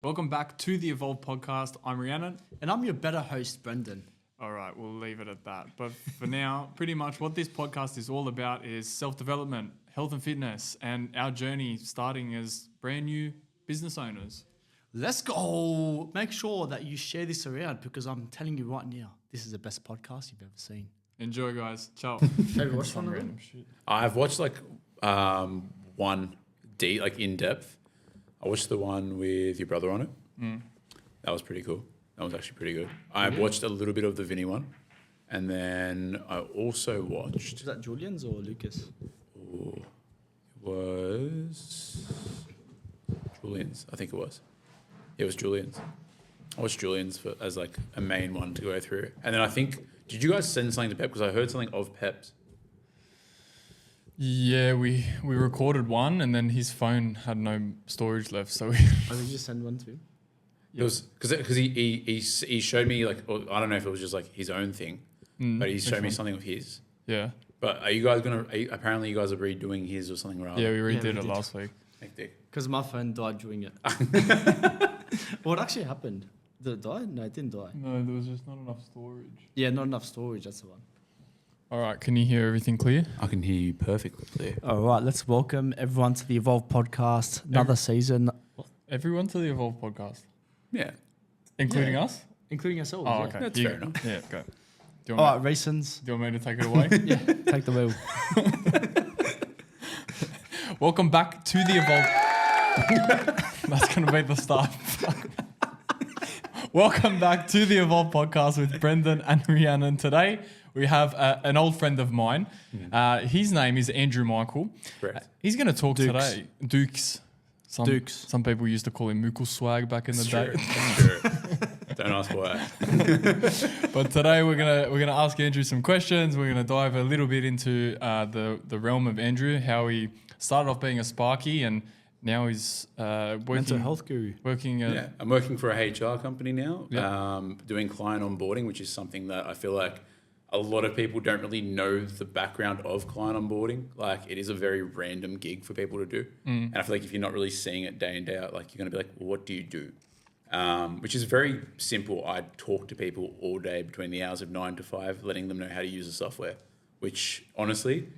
Welcome back to the Evolv podcast. I'm Rianon. And I'm your better host, Brendon. All right, we'll leave it at that. But for now, pretty much what this podcast is all about is self-development, health and fitness, and our journey starting as brand new business owners. Let's go. Make sure that you share this around because I'm telling you right now, this is the best podcast you've ever seen. Enjoy, guys. Ciao. Have you watched one of them? I've watched one in depth. I watched the one with your brother on it. That was pretty cool. That was actually pretty good. I watched a little bit of the Vinny one, and then I also watched. Was that Julian's or Lucas? It was Julian's. I think it was. It was Julian's. I watched Julian's as like a main one to go through, and then I think. Did you guys send something to Pep? Because I heard something of Pep's. Yeah, we recorded one, and then his phone had no storage left, so we. Oh, did you just send one to him? It was because he showed me like, or I don't know if it was just like his own thing, but he showed me something of his. Yeah. But are you guys apparently you guys are redoing his or something, right? Yeah, we redid it last week. Because my phone died during it. What actually happened? Did it die? No, it didn't die. No, there was just not enough storage. Yeah, not enough storage, that's the one. All right, can you hear everything clear? I can hear you perfectly clear. All right, let's welcome everyone to the Evolv podcast. Another season. Everyone to the Evolv podcast? Yeah. Including us? Including ourselves. Oh, yeah. okay. That's fair enough. Yeah, go. All right, Raisins. Do you want me to take it away? Yeah, take the wheel. Welcome back to the Evolv. That's going to be the start. Welcome back to the Evolv podcast with Brendon and Rianon. Today we have an old friend of mine. His name is Andrew Michael. Correct. He's going to talk today. Dukes. Dukes. Some people used to call him Mookle Swag back in the day. Sure. Don't ask why. But today we're gonna ask Andrew some questions. We're gonna dive a little bit into the realm of Andrew, how he started off being a sparky and now he's working Mental health guru. I'm working for a HR company now, Yeah. doing client onboarding, which is something that I feel like a lot of people don't really know the background of client onboarding. Like it is a very random gig for people to do. And I feel like if you're not really seeing it day in, day out, like you're going to be like, well, what do you do? Which is very simple. I talk to people all day between the hours of 9 to 5, letting them know how to use the software, which honestly,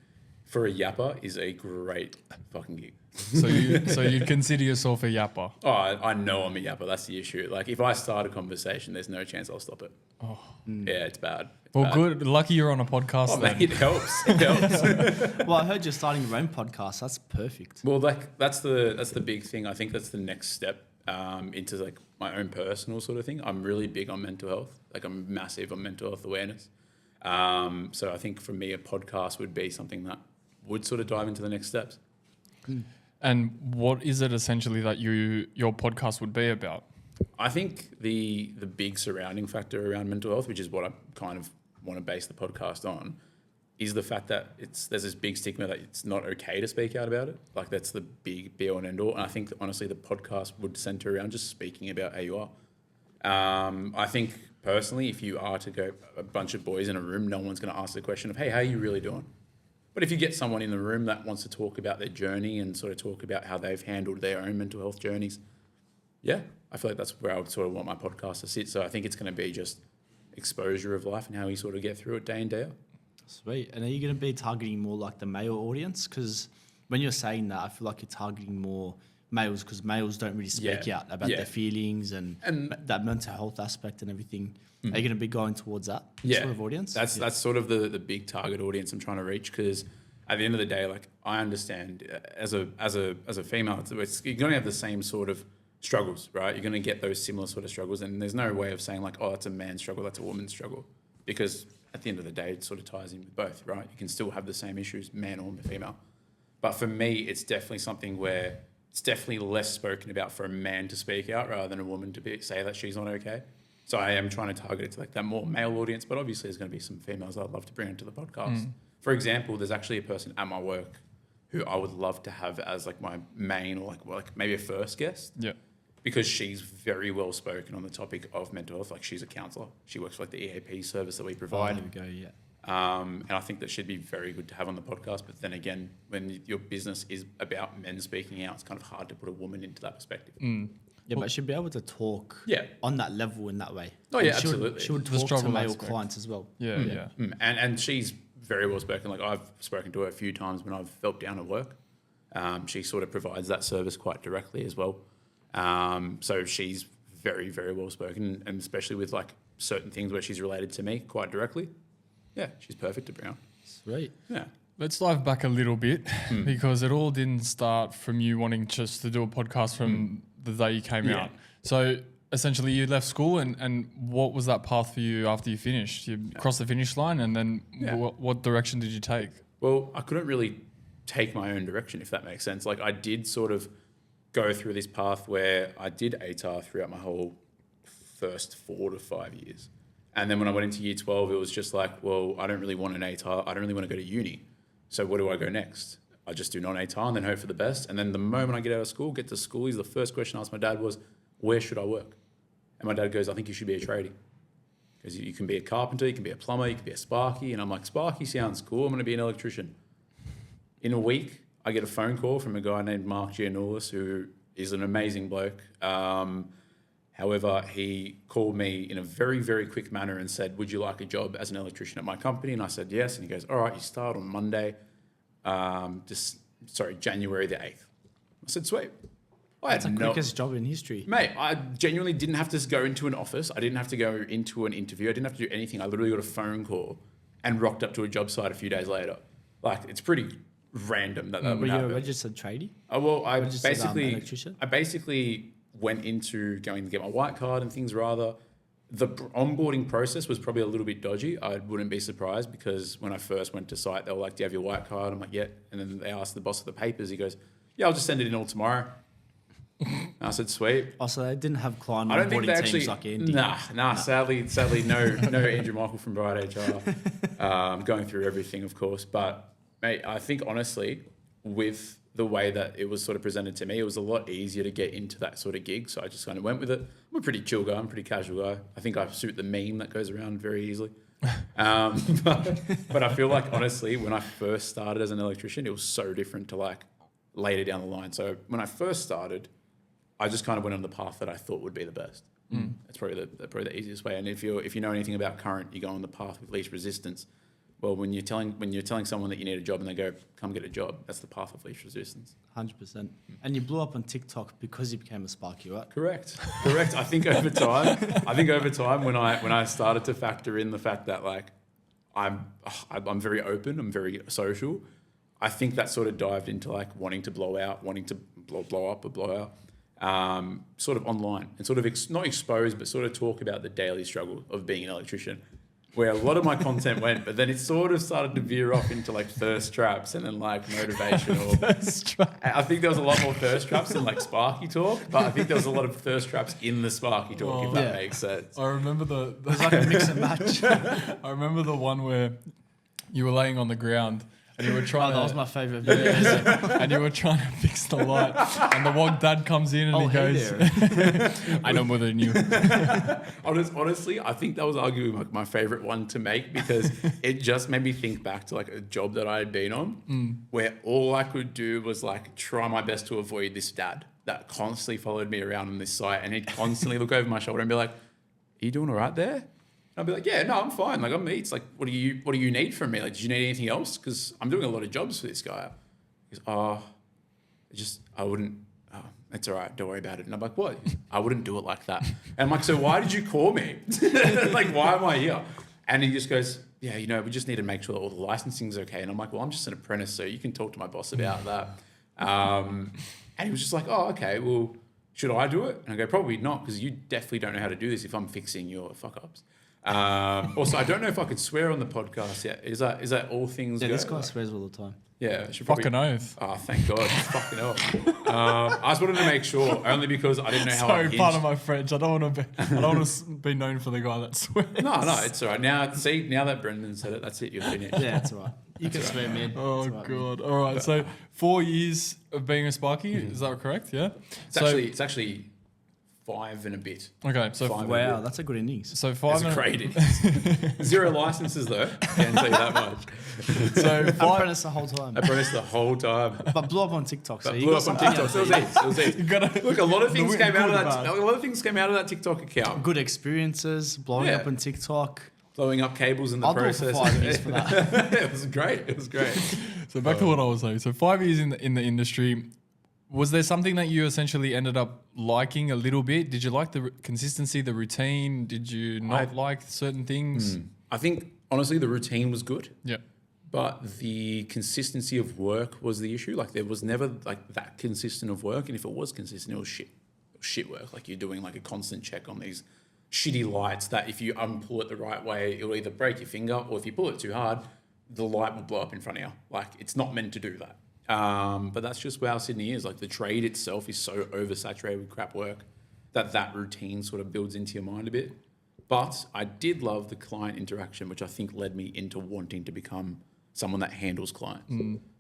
for a yapper, is a great fucking gig. So you'd consider yourself a yapper? Oh, I know I'm a yapper. That's the issue. Like if I start a conversation, there's no chance I'll stop it. Oh. Yeah, it's bad. Good. Lucky you're on a podcast. Oh, then. mate, it helps. It helps. Well, I heard you're starting your own podcast. That's perfect. Well, that's the big thing. I think that's the next step into like my own personal sort of thing. I'm really big on mental health. Like I'm massive on mental health awareness. So I think for me, a podcast would be something that would sort of dive into the next steps. And what is it essentially that your podcast would be about? I think the big surrounding factor around mental health, which is what I kind of want to base the podcast on, is the fact that there's this big stigma that it's not okay to speak out about it. Like that's the big be all and end all. And I think that honestly the podcast would center around just speaking about how you are. I think personally, if you are to go a bunch of boys in a room, no one's going to ask the question of, hey, how are you really doing? But if you get someone in the room that wants to talk about their journey and sort of talk about how they've handled their own mental health journeys, yeah, I feel like that's where I would sort of want my podcast to sit. So I think it's going to be just exposure of life and how we sort of get through it day in, day out. Sweet. And are you going to be targeting more like the male audience? Because when you're saying that, I feel like you're targeting more males because males don't really speak out about their feelings and that mental health aspect and everything. Are you going to be going towards that sort of audience? That's sort of the big target audience I'm trying to reach because at the end of the day, like I understand as a female, you're going to have the same sort of struggles, right? You're going to get those similar sort of struggles, and there's no way of saying like, oh, that's a man's struggle, that's a woman's struggle, because at the end of the day, it sort of ties in with both, right? You can still have the same issues, man or female. But for me, it's definitely something where it's definitely less spoken about for a man to speak out rather than a woman to say that she's not okay. So I am trying to target it to like that more male audience, but obviously there's going to be some females I'd love to bring into the podcast. For example, there's actually a person at my work who I would love to have as like my main or like maybe a first guest. Yeah. Because she's very well spoken on the topic of mental health. Like she's a counsellor. She works for like the EAP service that we provide. There we go, yeah. And I think that should be very good to have on the podcast. But then again, when your business is about men speaking out, it's kind of hard to put a woman into that perspective. Yeah, but she'll be able to talk on that level in that way. Oh, yeah, absolutely. She would talk to male clients as well. Yeah. And she's very well spoken. Like I've spoken to her a few times when I've felt down at work. She sort of provides that service quite directly as well. So she's very, very well spoken, and especially with like certain things where she's related to me quite directly. Yeah, she's perfect to bring on. Sweet. Yeah. Let's dive back a little bit because it all didn't start from you wanting just to do a podcast from the day you came out. So essentially you left school and what was that path for you after you finished? You crossed the finish line and then what direction did you take? Well, I couldn't really take my own direction, if that makes sense. Like I did sort of go through this path where I did ATAR throughout my whole first 4 to 5 years. And then when I went into year 12, it was just like, well, I don't really want an ATAR. I don't really want to go to uni. So where do I go next? I just do non-ATAR and then hope for the best. And then the moment I get out of school, get to school, the first question I asked my dad was, where should I work? And my dad goes, I think you should be a tradie. Because you can be a carpenter, you can be a plumber, you can be a sparky. And I'm like, sparky sounds cool. I'm going to be an electrician. In a week, I get a phone call from a guy named Mark Giannoulis, who is an amazing bloke. However, he called me in a very, very quick manner and said, would you like a job as an electrician at my company? And I said, yes. And he goes, all right, you start on Monday, January the 8th. I said, sweet. That's the quickest job in history. Mate, I genuinely didn't have to go into an office. I didn't have to go into an interview. I didn't have to do anything. I literally got a phone call and rocked up to a job site a few days later. Like, it's pretty random that would happen. Were you a registered tradie? Oh, well, I electrician? basically went into going to get my white card and things rather. The onboarding process was probably a little bit dodgy. I wouldn't be surprised because when I first went to site, they were like, do you have your white card? I'm like, yeah. And then they asked the boss of the papers. He goes, yeah, I'll just send it in all tomorrow. And I said, sweet. Oh, so they didn't have client I don't think they onboarding actually, teams like Andy? Nah. Sadly, no Andrew Michael from Bright HR going through everything, of course. But, mate, I think honestly, with the way that it was sort of presented to me, it was a lot easier to get into that sort of gig. So I just kind of went with it. I'm a pretty chill guy. I'm a pretty casual guy. I think I suit the meme that goes around very easily. But I feel like, honestly, when I first started as an electrician, it was so different to like later down the line. So when I first started, I just kind of went on the path that I thought would be the best. That's probably the easiest way. And if you know anything about current, you go on the path with least resistance. Well, when you're telling someone that you need a job and they go, come get a job, that's the path of least resistance. 100%. And you blew up on TikTok because you became a sparky, right? Correct. I think over time, when I started to factor in the fact that like I'm very open, I'm very social, I think that sort of dived into like wanting to blow out, sort of online and sort of not expose, but sort of talk about the daily struggle of being an electrician. Where a lot of my content went, but then it sort of started to veer off into like thirst traps and then like motivational. I think there was a lot more thirst traps than like Sparky talk, but I think there was a lot of thirst traps in the Sparky talk, if that makes sense. I remember It was like a mix and match. I remember the one where you were laying on the ground and you were trying that was my favourite video. and you were trying to fix the light and the wog dad comes in and he goes, I know more than you. Honestly, I think that was arguably like my favourite one to make because it just made me think back to like a job that I had been on where all I could do was like try my best to avoid this dad that constantly followed me around on this site and he'd constantly look over my shoulder and be like, are you doing all right there? I'd be like, yeah, no, I'm fine. Like, I'm me. It's like, what do you need from me? Like, did you need anything else? Because I'm doing a lot of jobs for this guy. He goes, I wouldn't, it's all right. Don't worry about it. And I'm like, what? I wouldn't do it like that. And I'm like, so why did you call me? Like, why am I here? And he just goes, yeah, we just need to make sure that all the licensing's okay. And I'm like, well, I'm just an apprentice, so you can talk to my boss about that. And he was just like, oh, okay, well, should I do it? And I go, probably not, because you definitely don't know how to do this if I'm fixing your fuck-ups. Also, I don't know if I could swear on the podcast yet. Is that all things? Yeah, this guy swears all the time. Yeah, I should fucking oath. Oh, thank God, fucking oath. I just wanted to make sure, only because I didn't know how. Sorry, pardon my French. I don't want to be known for the guy that swears. No, it's all right. Now that Brendon said it, that's it. You're finished. Yeah, it's all right. You can swear, man. Oh God! All right. So 4 years of being a Sparky, is that correct? Yeah. It's actually 5 and a bit. Okay, so Wow, that's a good innings. so 5 That's and great. innings. 0 licenses though. Can't tell you that much. so 5 Apprentice the whole time. Apprentice the whole time. But blew up on TikTok. So But you blew got up on something TikTok. out So of it was it. easy. Look, a lot of things came out of that. A lot of things came out of that TikTok account. Good experiences, blowing Yeah. up on TikTok. Blowing up cables in the I'll do it process. for 5 years for that. It was great. It was great. So back to what I was saying. So 5 years in the industry, was there something that you essentially ended up liking a little bit? Did you like the consistency, the routine? Did you not like certain things? I think honestly the routine was good, Yeah. but the consistency of work was the issue. Like there was never like that consistent of work, and if it was consistent, it was shit work. Like you're doing like a constant check on these shitty lights that if you unpull it the right way, it'll either break your finger, or if you pull it too hard, the light will blow up in front of you. Like it's not meant to do that. But that's just how Sydney is. Like the trade itself is so oversaturated with crap work that routine sort of builds into your mind a bit. But I did love the client interaction, which I think led me into wanting to become someone that handles clients.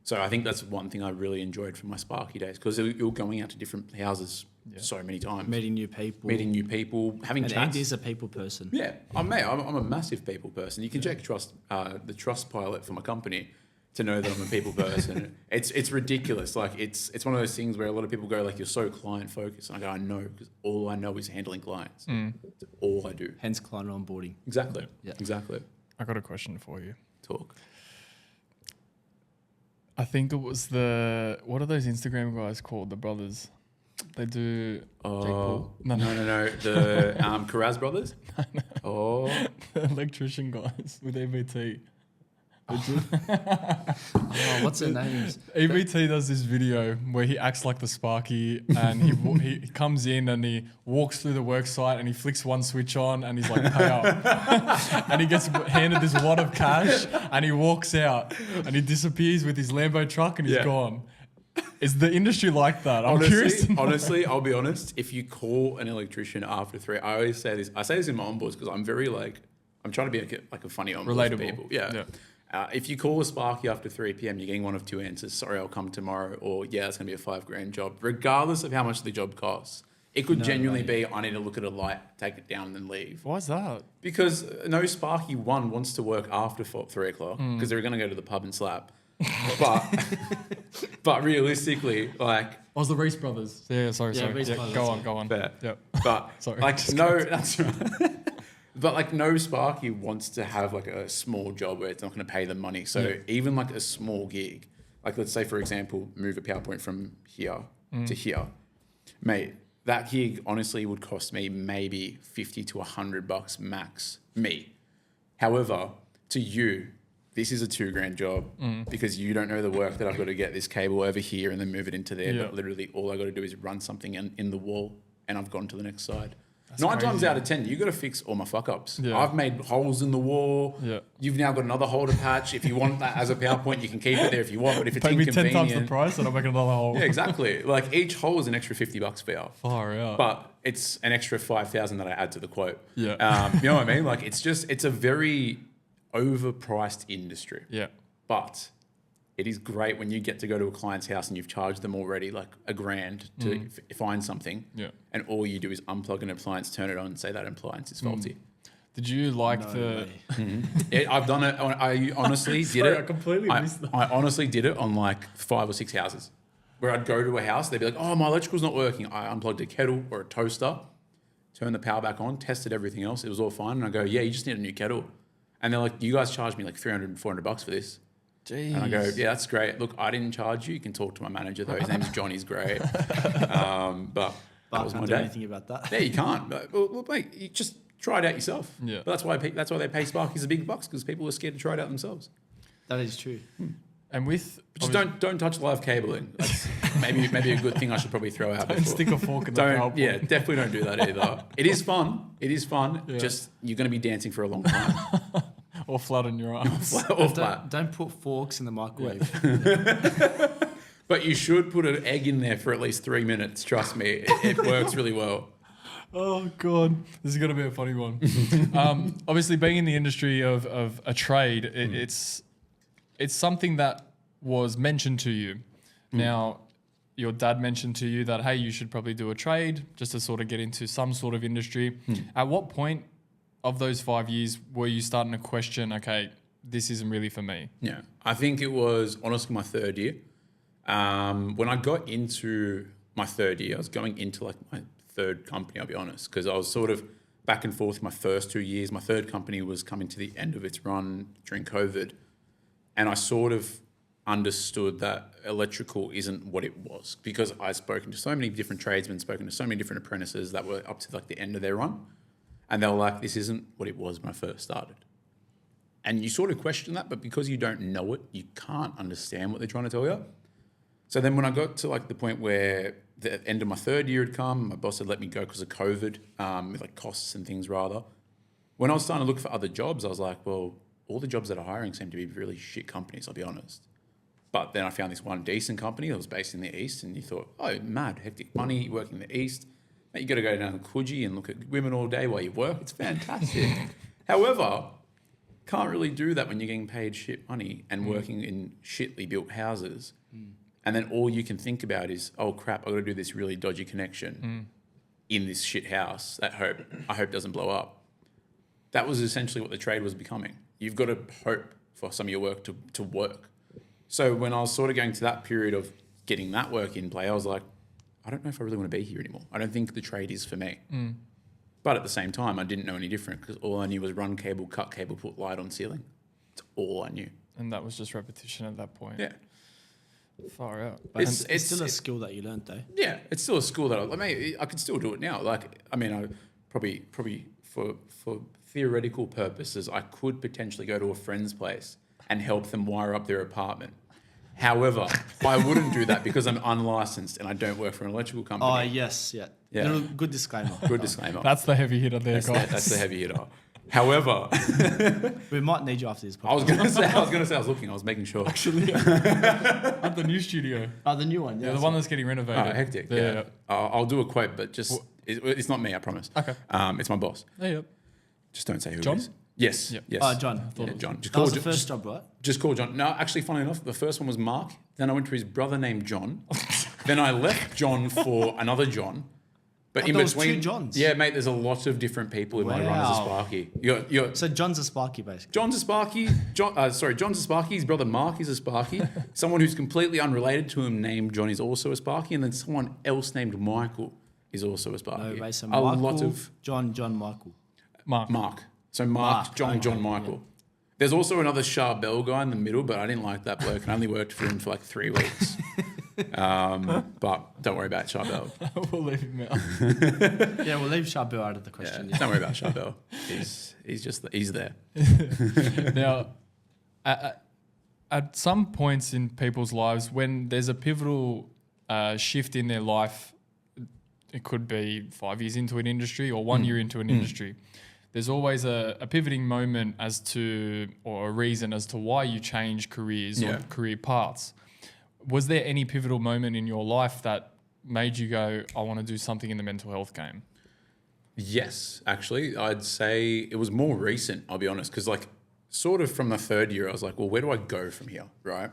So I think that's one thing I really enjoyed from my Sparky days, because you're going out to different houses so many times. Meeting new people. Having And chats. Andy's a people person. Yeah, I'm a massive people person. You can check the trust pilot for my company to know that I'm a people person. It's ridiculous. Like it's one of those things where a lot of people go like, you're so client focused. And I go, I know, because all I know is handling clients. That's all I do. Hence client onboarding. Exactly. Yeah. Exactly. I got a question for you. Talk. I think it was what are those Instagram guys called? The brothers. They do. Jake Paul? No. The Carraz brothers. Oh, The electrician guys with EVT. Oh, what's their names? EVT does this video where he acts like the Sparky, and he comes in and he walks through the work site and he flicks one switch on and he's like, pay up. And he gets handed this wad of cash and he walks out and he disappears with his Lambo truck and he's gone. Is the industry like that? I'm curious. Honestly, I'll be honest. If you call an electrician after 3, I always say this. I say this in my onboards because I'm very I'm trying to be like a funny onboard Relatable. for people. Yeah. If you call a Sparky after 3 p.m, you're getting one of 2 answers. Sorry, I'll come tomorrow. Or yeah, it's going to be a $5,000 job. Regardless of how much the job costs. It could genuinely be, I need to look at a light, take it down and then leave. Why is that? Because no Sparky wants to work after 3 o'clock because they're going to go to the pub and slap. But realistically, like... Oh, it was the Reese brothers. Yeah, sorry. Reese Yeah, brothers, go on. Fair. Yep. But Sorry. that's right. But like no Sparky wants to have like a small job where it's not going to pay them money. So even like a small gig, like let's say for example, move a PowerPoint from here to here, mate. That gig honestly would cost me maybe $50 to $100 max. Me. However, to you, this is a $2,000 job because you don't know the work that I've got to get this cable over here and then move it into there. Yeah. But literally all I got to do is run something in the wall and I've gone to the next side. That's 9 times crazy. out of 10, you got to fix all my fuck ups. Yeah. I've made holes in the wall. Yeah. You've now got another hole to patch. If you want that as a PowerPoint, you can keep it there if you want. But if it's Pay me inconvenient, 10 times the price and I'll make another hole. yeah, exactly. Like each hole is an extra $50 for you. Far out. But it's an extra 5,000 that I add to the quote. Yeah. You know what I mean? Like it's a very overpriced industry. Yeah. But it is great when you get to go to a client's house and you've charged them already like $1,000 to find something. Yeah. And all you do is unplug an appliance, turn it on, and say that appliance is faulty. Did you like I've done it. I honestly did it. I completely missed that. I honestly did it on like 5 or 6 houses where I'd go to a house. They'd be like, oh, my electrical's not working. I unplugged a kettle or a toaster, turned the power back on, tested everything else. It was all fine. And I go, yeah, you just need a new kettle. And they're like, you guys charged me like $300, $400 for this. Jeez. And I go, yeah, that's great. Look, I didn't charge you. You can talk to my manager though. His name's John. He's great. But that was my Can't do day. anything about that. Yeah, you can't. But, well, mate, you just try it out yourself. Yeah. But that's why they pay Sparkies the big bucks, because people are scared to try it out themselves. That is true. And with But just don't touch live cabling. That's maybe a good thing I should probably throw out. don't before. stick a fork in the Don't. PowerPoint. Yeah, definitely don't do that either. It is fun. Yeah. Just you're going to be dancing for a long time. Or flat on your arms. Or flat. Don't put forks in the microwave. But you should put an egg in there for at least 3 minutes. Trust me, it works really well. Oh God, this is gonna be a funny one. Obviously, being in the industry of a trade, it's something that was mentioned to you. Now, your dad mentioned to you that, hey, you should probably do a trade just to sort of get into some sort of industry. At what point of those 5 years were you starting to question, okay, this isn't really for me? Yeah, I think it was honestly my third year. When I got into my third year, I was going into like my third company, I'll be honest, because I was sort of back and forth my first 2 years. My third company was coming to the end of its run during COVID. And I sort of understood that electrical isn't what it was, because I'd spoken to so many different tradesmen, spoken to so many different apprentices that were up to like the end of their run. And they were like, this isn't what it was when I first started. And you sort of question that, but because you don't know it, you can't understand what they're trying to tell you. So then when I got to like the point where the end of my third year had come, my boss had let me go because of COVID, with like costs and things rather. When I was starting to look for other jobs, I was like, well, all the jobs that are hiring seem to be really shit companies, I'll be honest. But then I found this one decent company that was based in the East, and you thought, oh, mad, hectic money, working in the East. Mate, you got to go down to Coogee and look at women all day while you work. It's fantastic. However, can't really do that when you're getting paid shit money and working in shitly built houses. And then all you can think about is, oh crap, I've got to do this really dodgy connection in this shit house that I hope doesn't blow up. That was essentially what the trade was becoming. You've got to hope for some of your work to work. So when I was sort of going to that period of getting that work in play, I was like, I don't know if I really want to be here anymore. I don't think the trade is for me. But at the same time, I didn't know any different, because all I knew was run cable, cut cable, put light on ceiling. That's all I knew. And that was just repetition at that point. Yeah. Far out. But it's still a skill that you learned though. Yeah, it's still a skill that I could still do it now. Like, I mean, I probably for theoretical purposes, I could potentially go to a friend's place and help them wire up their apartment. However, I wouldn't do that because I'm unlicensed and I don't work for an electrical company. Oh, yes, yeah. Little, good disclaimer. Good disclaimer. That's the heavy hitter there, guys. That's the heavy hitter. However, we might need you after this podcast. I was gonna say I was looking. I was making sure. Actually, at the new studio. Oh, the new one. Yeah, the one that's getting renovated. Oh, hectic. Yeah. I'll do a quote, but just it's not me. I promise. Okay. It's my boss. Yeah. Just don't say who John? it is. Yes. Yep. Yes. John. Yeah, John. Just That was the first job, right? Just call John. No, actually, funny enough, the first one was Mark. Then I went to his brother named John. Then I left John for another John. But in there was between, two Johns? Yeah, mate. There's a lot of different people in my run as a Sparky. So John's a Sparky, basically. John's a Sparky. John's a Sparky. His brother Mark is a Sparky. Someone who's completely unrelated to him named John is also a Sparky, and then someone else named Michael is also a Sparky. No way. So Michael, a lot of John, Michael. Mark. So Mark, John, okay, John, Michael. Yeah. There's also another Charbel guy in the middle, but I didn't like that bloke and I only worked for him for like 3 weeks. But don't worry about Charbel. We'll leave him out. Yeah, we'll leave Charbel out of the question. Yeah. Don't worry about Charbel. He's there. Now, at some points in people's lives, when there's a pivotal shift in their life, it could be 5 years into an industry or 1 year into an industry. There's always a pivoting moment or a reason as to why you change careers or career paths. Was there any pivotal moment in your life that made you go, I want to do something in the mental health game? Yes, actually. I'd say it was more recent, I'll be honest, because like sort of from the third year, I was like, well, where do I go from here, right?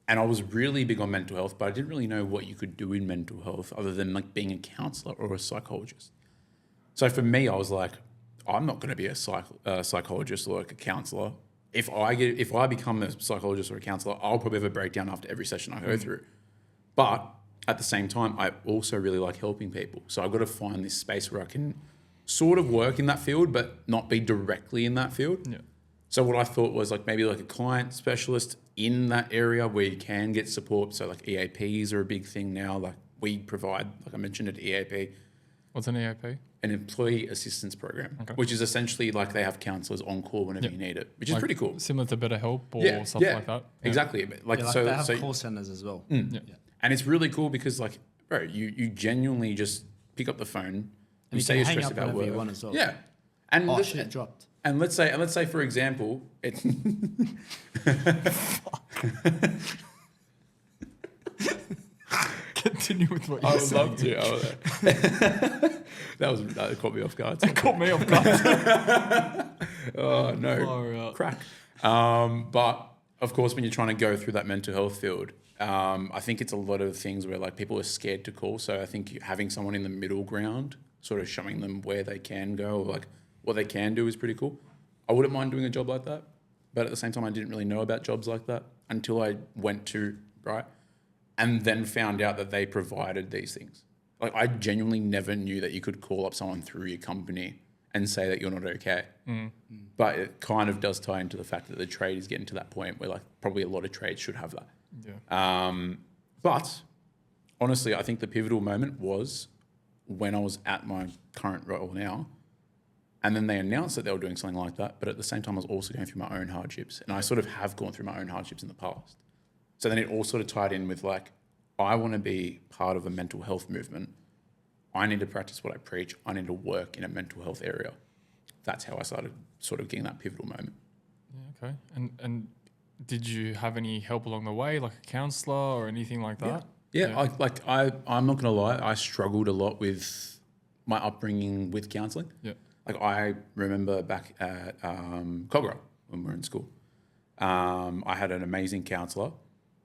And I was really big on mental health, but I didn't really know what you could do in mental health other than like being a counsellor or a psychologist. So for me, I was like, I'm not going to be a psychologist or like a counsellor. If I become a psychologist or a counsellor, I'll probably have a breakdown after every session I go through. But at the same time, I also really like helping people. So I've got to find this space where I can sort of work in that field, but not be directly in that field. Yeah. So what I thought was like maybe like a client specialist in that area where you can get support. So like EAPs are a big thing now. Like we provide, like I mentioned, an EAP. What's an EAP? An employee assistance program, which is essentially like they have counsellors on call whenever you need it, which is pretty cool. Similar to BetterHelp or something like that. Yeah. Exactly. Like, they have call centers as well. And it's really cool because like, bro, you genuinely just pick up the phone and you say you're stressed about work. You want as well. Yeah. And shit dropped. And let's say for example, it's Continue with what you're saying. I would love to. That caught me off guard. That caught me off guard. Oh no, crack. But of course, when you're trying to go through that mental health field, I think it's a lot of things where like people are scared to call. So I think having someone in the middle ground, sort of showing them where they can go, or like what they can do, is pretty cool. I wouldn't mind doing a job like that, but at the same time, I didn't really know about jobs like that until I went to, right, and then found out that they provided these things. Like I genuinely never knew that you could call up someone through your company and say that you're not okay. But it kind of does tie into the fact that the trade is getting to that point where like probably a lot of trades should have that. Yeah. But honestly, I think the pivotal moment was when I was at my current role now, and then they announced that they were doing something like that. But at the same time, I was also going through my own hardships, and I sort of have gone through my own hardships in the past. So then it all sort of tied in with like, I want to be part of a mental health movement. I need to practice what I preach. I need to work in a mental health area. That's how I started sort of getting that pivotal moment. Yeah, okay. And did you have any help along the way, like a counsellor or anything like that? Yeah. I'm not going to lie. I struggled a lot with my upbringing with counselling. Yeah. Like I remember back at Cogra when we were in school, I had an amazing counsellor.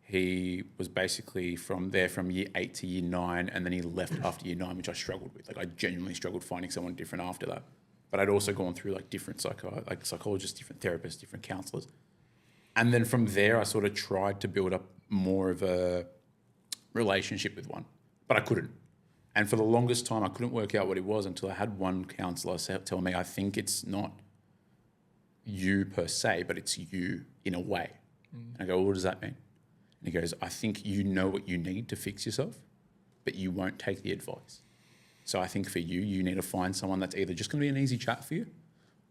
He was basically from year 8 to year 9, and then he left after year 9, which I struggled with. Like I genuinely struggled finding someone different after that. But I'd also gone through like different psychologists, different therapists, different counsellors. And then from there, I sort of tried to build up more of a relationship with one, but I couldn't. And for the longest time, I couldn't work out what it was until I had one counsellor tell me, I think it's not you per se, but it's you in a way. And I go, well, what does that mean? And he goes, I think you know what you need to fix yourself, but you won't take the advice. So I think for you, you need to find someone that's either just going to be an easy chat for you,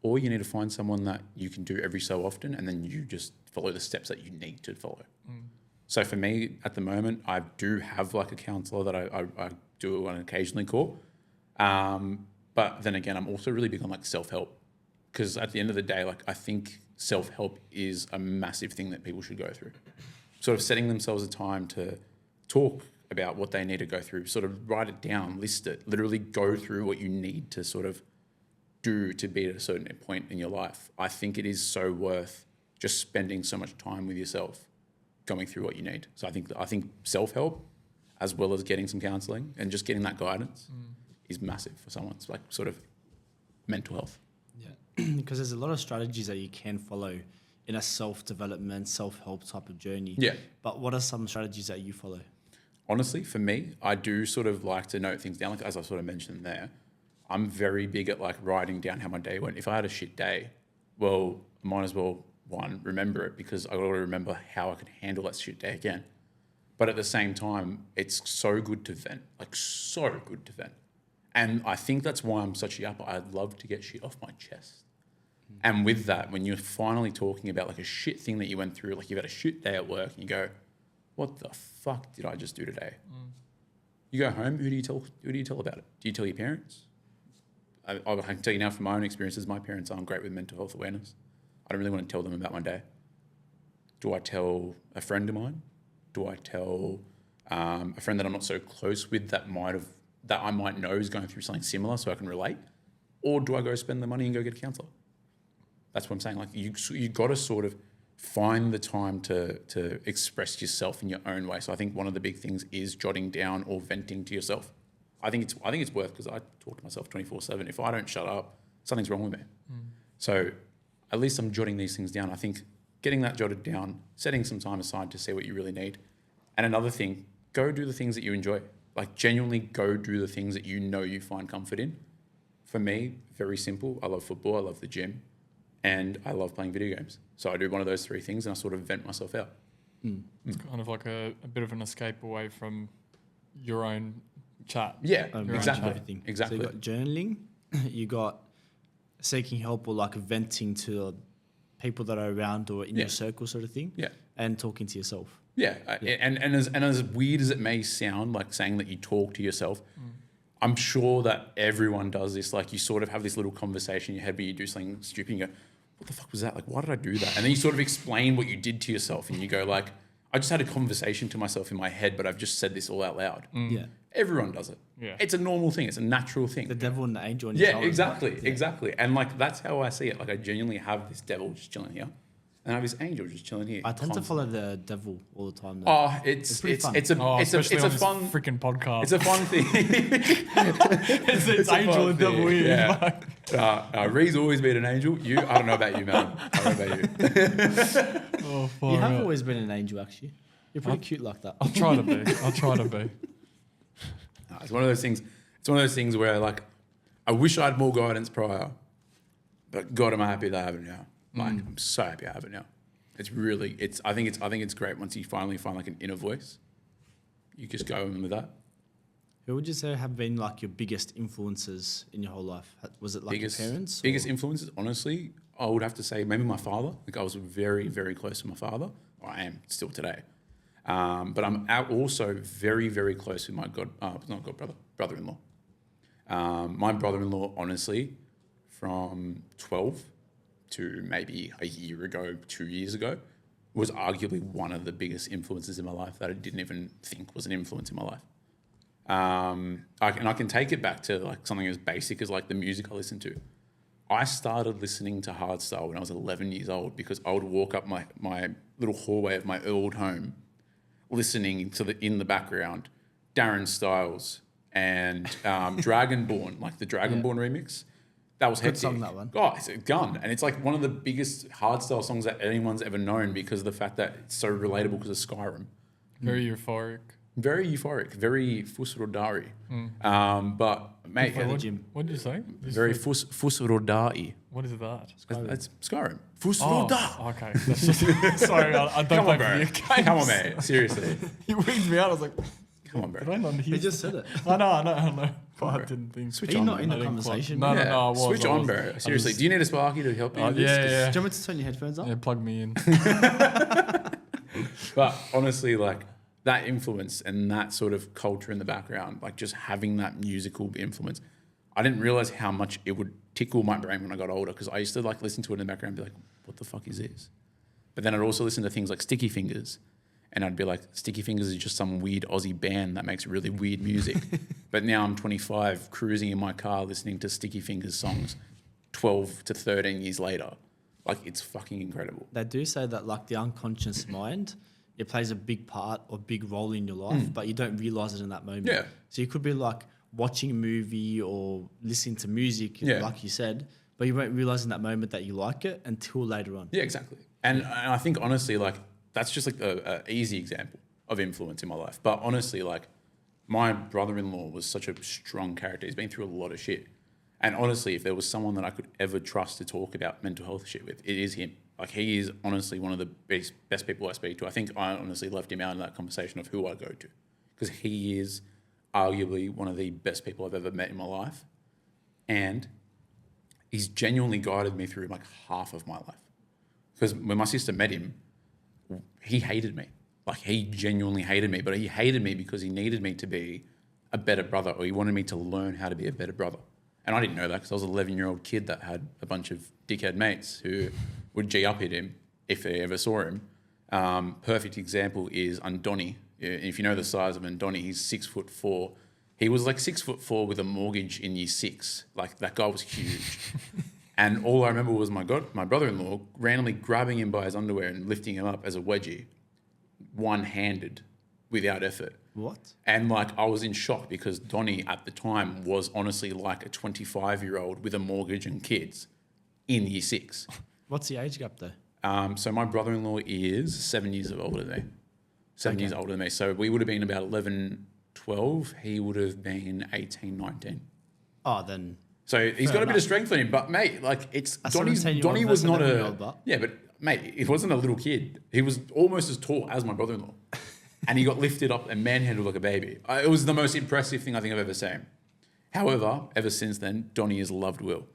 or you need to find someone that you can do every so often, and then you just follow the steps that you need to follow. So for me, at the moment, I do have like a counsellor that I do occasionally call. But then again, I'm also really big on like self-help, because at the end of the day, like I think self-help is a massive thing that people should go through. Sort of setting themselves a time to talk about what they need to go through, sort of write it down, list it, literally go through what you need to sort of do to be at a certain point in your life. I think it is so worth just spending so much time with yourself, going through what you need. So I think self-help, as well as getting some counselling and just getting that guidance, is massive for someone's like sort of mental health. Yeah, because there's a lot of strategies that you can follow in a self-development, self-help type of journey. Yeah. But what are some strategies that you follow? Honestly, for me, I do sort of like to note things down. Like as I sort of mentioned there, I'm very big at like writing down how my day went. If I had a shit day, well, I might as well, one, remember it, because I got to remember how I could handle that shit day again. But at the same time, it's so good to vent, like so good to vent. And I think that's why I'm such a yapper. I love to get shit off my chest. And with that, when you're finally talking about like a shit thing that you went through, like you've had a shit day at work and you go, what the fuck did I just do today? You go home, who do you tell about it? Do you tell your parents? I can tell you now from my own experiences, my parents aren't great with mental health awareness. I don't really want to tell them about my day. Do I tell a friend of mine? Do I tell a friend that I'm not so close with that I might know is going through something similar so I can relate? Or do I go spend the money and go get a counsellor? That's what I'm saying. Like you got to sort of find the time to express yourself in your own way. So I think one of the big things is jotting down or venting to yourself. I think it's worth, because I talk to myself 24/7. If I don't shut up, something's wrong with me. So at least I'm jotting these things down. I think getting that jotted down, setting some time aside to see what you really need. And another thing, go do the things that you enjoy. Like genuinely go do the things that you know you find comfort in. For me, very simple. I love football, I love the gym, and I love playing video games. So I do one of those three things and I sort of vent myself out. It's kind of like a bit of an escape away from your own chat. Yeah, Your exactly. own chat thing. Exactly. So you got journaling, you got seeking help or like venting to people that are around or in your circle sort of thing. Yeah. And talking to yourself. Yeah. And as weird as it may sound, like saying that you talk to yourself, I'm sure that everyone does this. Like you sort of have this little conversation in your head where you do something stupid and you go, what the fuck was that? Like, why did I do that? And then you sort of explain what you did to yourself and you go like, I just had a conversation to myself in my head, but I've just said this all out loud. Yeah. Everyone does it. Yeah. It's a normal thing. It's a natural thing. The devil and the angel on your Yeah, shoulder. exactly. And like, that's how I see it. Like I genuinely have this devil just chilling here. And and I have this angel just chilling here. I tend to follow the devil all the time. Though. Oh, it's pretty fun. a fun freaking podcast. It's a fun thing. it's angel and devil here. Yeah. Ree's always been an angel. I don't know about you, man. I don't know about you. You have always been an angel, actually. You're pretty cute like that. I'll try to be. It's one of those things. It's one of those things where like, I wish I had more guidance prior, but God, am I happy that I have it now. Like, I'm so happy I have it now. It's really, I think it's great once you finally find like an inner voice. You just go in with that. Who would you say have been like your biggest influences in your whole life? Was it like your parents? Biggest influences, honestly, I would have to say maybe my father. Like I was very, very close to my father. Or I am still today. But I'm also very, very close with my brother-in-law. My brother-in-law, honestly, from 12 to maybe a year ago, 2 years ago, was arguably one of the biggest influences in my life that I didn't even think was an influence in my life. And I can take it back to like something as basic as like the music I listen to. I started listening to hardstyle when I was 11 years old because I would walk up my little hallway of my old home, listening to in the background, Darren Styles and Dragonborn, like the Dragonborn remix. That was good hectic. song, that one. Oh, it's a gun. And it's like one of the biggest hardstyle songs that anyone's ever known because of the fact that it's so relatable because of Skyrim. Very euphoric. Very euphoric, very fusrodari. But mate, What did you say? very fusrodari. What is that? That's Skyrim. Oh, Fusrodar. okay. That's just, sorry, I don't play video games. Come on, mate. Seriously. He wigged me out. I was like, Come on, bro. did I not hear? He just said it. I know. But I didn't think. Switch Are you on. not in bro. the conversation? No, I was. Switch I on, was. bro. Seriously. Do you need a sparky to help you? with this? 'Cause- Yeah. Do you want me to turn your headphones up? Yeah, plug me in. But honestly, like that influence and that sort of culture in the background, like just having that musical influence, I didn't realize how much it would tickle my brain when I got older because I used to like listen to it in the background and be like, what the fuck is this? But then I'd also listen to things like Sticky Fingers and I'd be like, Sticky Fingers is just some weird Aussie band that makes really weird music. But now I'm 25, cruising in my car listening to Sticky Fingers songs 12 to 13 years later. Like, it's fucking incredible. They do say that like the unconscious mind, it plays a big part or big role in your life, but you don't realize it in that moment. Yeah. So you could be like watching a movie or listening to music, like you said, but you won't realize in that moment that you like it until later on. Yeah, exactly. And I think honestly, like that's just like a easy example of influence in my life. But honestly, like my brother-in-law was such a strong character. He's been through a lot of shit. And honestly, if there was someone that I could ever trust to talk about mental health shit with, it is him. Like he is honestly one of the best people I speak to. I think I honestly left him out in that conversation of who I go to because he is arguably one of the best people I've ever met in my life. And he's genuinely guided me through like half of my life. Because when my sister met him, he hated me. Like he genuinely hated me, but he hated me because he needed me to be a better brother or he wanted me to learn how to be a better brother. And I didn't know that because I was an 11-year-old kid that had a bunch of dickhead mates who would G up at him if they ever saw him. Perfect example is Andoni. If you know the size of Andoni, he's 6'4". He was like 6'4" with a mortgage in year 6. Like that guy was huge. And all I remember was my brother-in-law randomly grabbing him by his underwear and lifting him up as a wedgie, one-handed, without effort. What? And like I was in shock because Donnie at the time was honestly like a 25-year-old with a mortgage and kids in year 6. What's the age gap though? So my brother-in-law is 7 years older than me. 7 years older than me. So we would have been about 11, 12. He would have been 18, 19. Oh, then. So he's got a bit of strength in him. But mate, like it's Donnie was not yeah, but mate, he wasn't a little kid. He was almost as tall as my brother-in-law. And he got lifted up and manhandled like a baby. It was the most impressive thing I think I've ever seen. However, ever since then, Donnie has loved Will.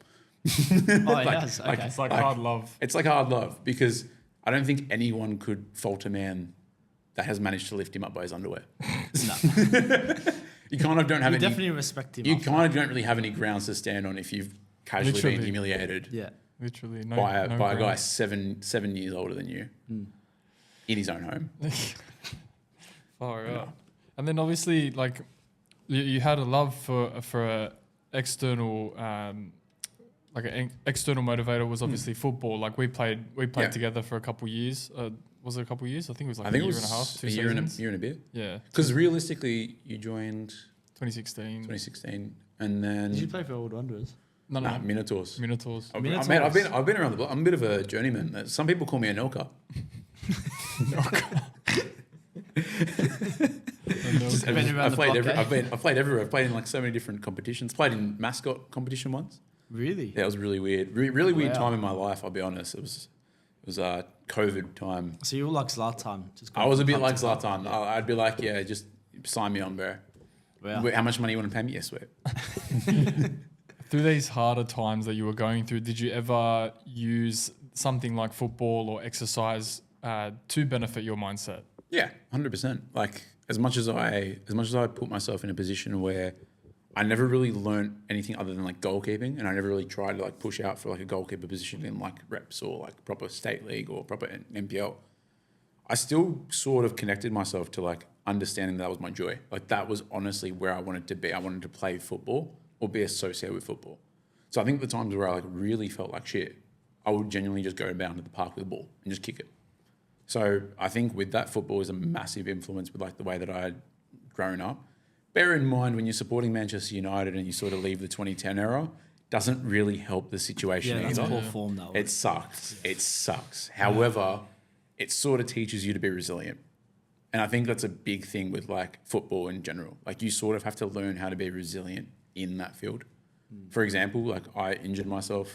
Yes. Okay. It's like hard love. It's like hard love because I don't think anyone could fault a man that has managed to lift him up by his underwear. No. You kind of don't have You any. definitely respect him. You kind of don't really have any grounds to stand on if you've casually been humiliated. Yeah. Literally, by a guy 7 years older than you in his own home. Far out. And then obviously, like, you had a love for a external like an external motivator was obviously football. Like we played together for a couple of years. Was it a couple of years? I think it was like a year and a half, 2 seasons. Year and a bit. Yeah. Because realistically, you joined 2016, and then Did you play for Old Wanderers? No. Minotaurs. I've I've been around the block. I'm a bit of a journeyman. Some people call me a Nelka. I've played everywhere. I've played in like so many different competitions. Played in mascot competition once. Really? Yeah, it was really weird. Really weird time in my life. I'll be honest. It was COVID time. So you were like Zlatan? I was a bit like Zlatan. I'd be like, yeah, just sign me on, bro. Wow. How much money you want to pay me? Yes, swear. Through these harder times that you were going through, did you ever use something like football or exercise to benefit your mindset? Yeah, 100%. Like as much as I put myself in a position where I never really learned anything other than like goalkeeping, and I never really tried to like push out for like a goalkeeper position in like reps or like proper state league or proper NPL. I still sort of connected myself to like understanding that was my joy. Like that was honestly where I wanted to be. I wanted to play football or be associated with football. So I think the times where I like really felt like shit, I would genuinely just go down to the park with the ball and just kick it. So I think with that, football is a massive influence with like the way that I had grown up. Bear in mind when you're supporting Manchester United and you sort of leave the 2010 era, doesn't really help the situation Yeah, that's either. poor form that way. It sucks. It sucks. However, it sort of teaches you to be resilient. And I think that's a big thing with like football in general. Like you sort of have to learn how to be resilient in that field. For example, like I injured myself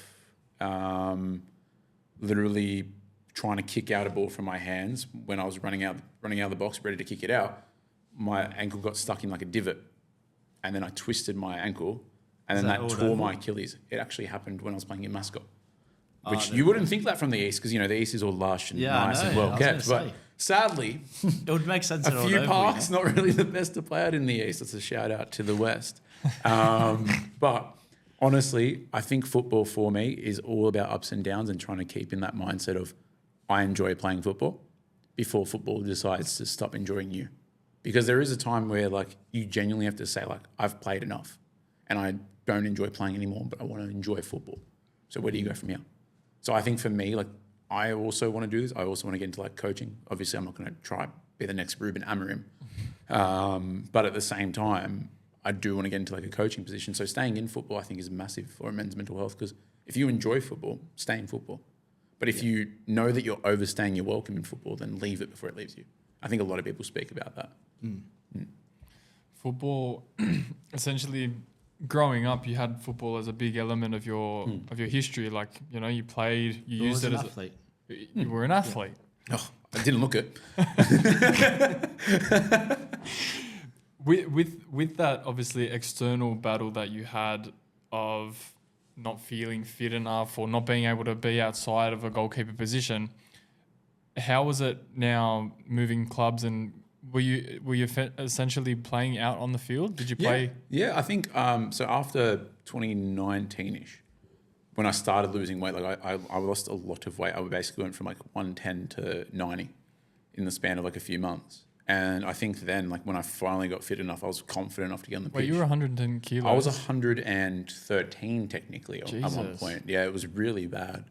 literally trying to kick out a ball from my hands when I was running out of the box, ready to kick it out. My ankle got stuck in like a divot, and then I twisted my ankle, and then that tore my Achilles. It actually happened when I was playing in mascot, which you wouldn't think that from the East, because you know the East is all lush and nice and well kept. But sadly, it would make sense. A few parks not really the best to play out in the East. It's a shout out to the West. But honestly, I think football for me is all about ups and downs and trying to keep in that mindset of I enjoy playing football before football decides to stop enjoying you. Because there is a time where like you genuinely have to say like, I've played enough and I don't enjoy playing anymore, but I want to enjoy football. So where do you go from here? So I think for me, like I also want to do this. I also want to get into like coaching. Obviously, I'm not going to try be the next Ruben Amorim. But at the same time, I do want to get into like a coaching position. So staying in football, I think, is massive for a men's mental health, because if you enjoy football, stay in football. But if you know that you're overstaying your welcome in football, then leave it before it leaves you. I think a lot of people speak about that. Football, essentially, growing up, you had football as a big element of your history. Like, you know, you played, you used it as an athlete. You were an athlete. Yeah. Oh, I didn't look it. With that, obviously, external battle that you had of not feeling fit enough or not being able to be outside of a goalkeeper position, how was it now moving clubs, and were you essentially playing out on the field? Did you play? Yeah, I think so. After 2019ish, when I started losing weight, like I lost a lot of weight. I basically went from like 110 to 90 in the span of like a few months. And I think then, like when I finally got fit enough, I was confident enough to get on the pitch. Wait, you were 110 kilos? I was 113 technically at one point. Yeah, it was really bad.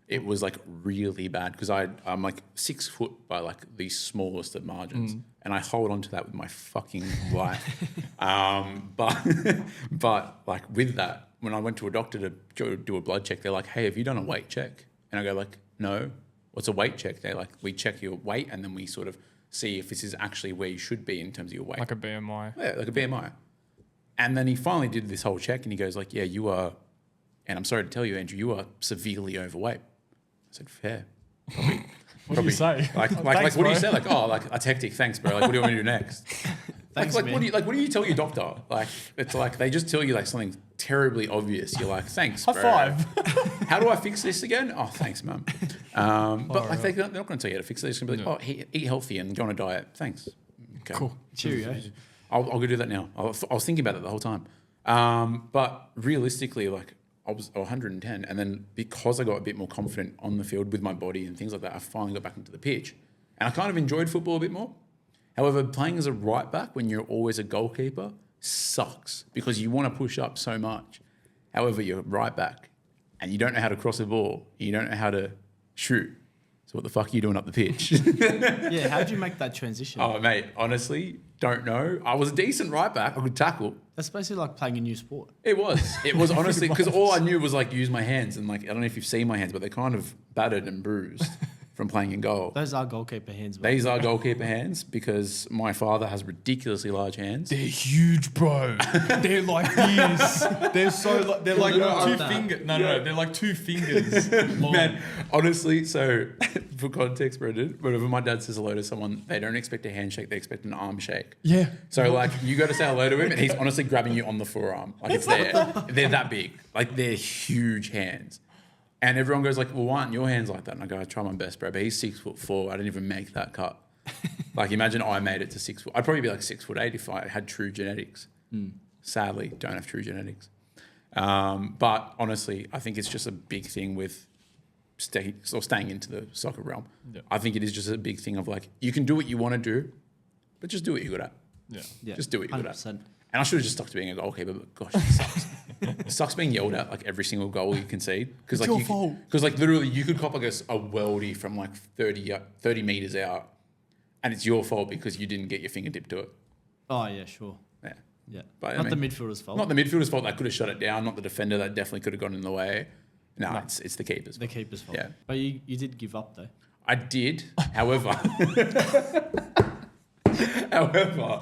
It was like really bad because I'm like 6 foot by like the smallest at margins, and I hold on to that with my fucking life. But like with that, when I went to a doctor to do a blood check, they're like, "Hey, have you done a weight check?" And I go like, "No." What's a weight check? They're like, "We check your weight and then we sort of see if this is actually where you should be in terms of your weight." Like a BMI. Yeah, like a BMI. And then he finally did this whole check and he goes like, "Yeah, you are," and I'm sorry to tell you, Andrew, "you are severely overweight." I said, "Fair." What do you say? Like, Thanks, what do you say? Like, "Oh, like that's hectic. Thanks, bro. Like, what do you want me to do next?" Thanks, what do you tell your doctor? Like, it's like they just tell you like something terribly obvious. You're like, "Thanks, bro. High five." How do I fix this again? "Oh, thanks, mum." But like they're not going to tell you how to fix it. They're just going to be like, "Oh, eat healthy and go on a diet." "Thanks." Okay. Cool. Cheerio. I'll go do that now. I was thinking about it the whole time. But realistically, like I was 110, and then because I got a bit more confident on the field with my body and things like that, I finally got back into the pitch, and I kind of enjoyed football a bit more. However, playing as a right back when you're always a goalkeeper sucks because you want to push up so much. However, you're right back, and you don't know how to cross a ball, you don't know how to shoot. So what the fuck are you doing up the pitch? Yeah, how did you make that transition? Oh, mate, honestly, don't know. I was a decent right back. I could tackle. That's basically like playing a new sport. It was. It was honestly because all I knew was like use my hands and like I don't know if you've seen my hands, but they're kind of battered and bruised from playing in goal. Those are goalkeeper hands. Bro. These are goalkeeper hands because my father has ridiculously large hands. They're huge, bro. They're like this. They're like two fingers. No, they're like 2 fingers long. Man, honestly, so for context, Brendon, whenever my dad says hello to someone, they don't expect a handshake, they expect an arm shake. Yeah. So like you go to say hello to him and he's honestly grabbing you on the forearm. Like it's there. They're that big. Like they're huge hands. And everyone goes like, well, why aren't your hands like that? And I go, I try my best, bro. But he's 6'4". I didn't even make that cut. Like imagine I made it to 6 foot. I'd probably be like 6'8" if I had true genetics. Sadly, don't have true genetics. But honestly, I think it's just a big thing with staying into the soccer realm. Yeah. I think it is just a big thing of like, you can do what you want to do, but just do what you're good at. Yeah. Just do what you're good 100%. at. And I should have just stuck to being a goalkeeper, but gosh, it sucks. It sucks being yelled at like every single goal you concede. It's your fault. Because like literally you could cop like a worldie from like 30 meters out and it's your fault because you didn't get your fingertip to it. Oh, yeah, sure. Yeah. Yeah. But, Not the midfielder's fault. Not the midfielder's fault that could have shut it down. Not the defender that definitely could have gone in the way. No, it's the keeper's The fault. keeper's fault. Yeah. But you did give up, though. I did, however... However,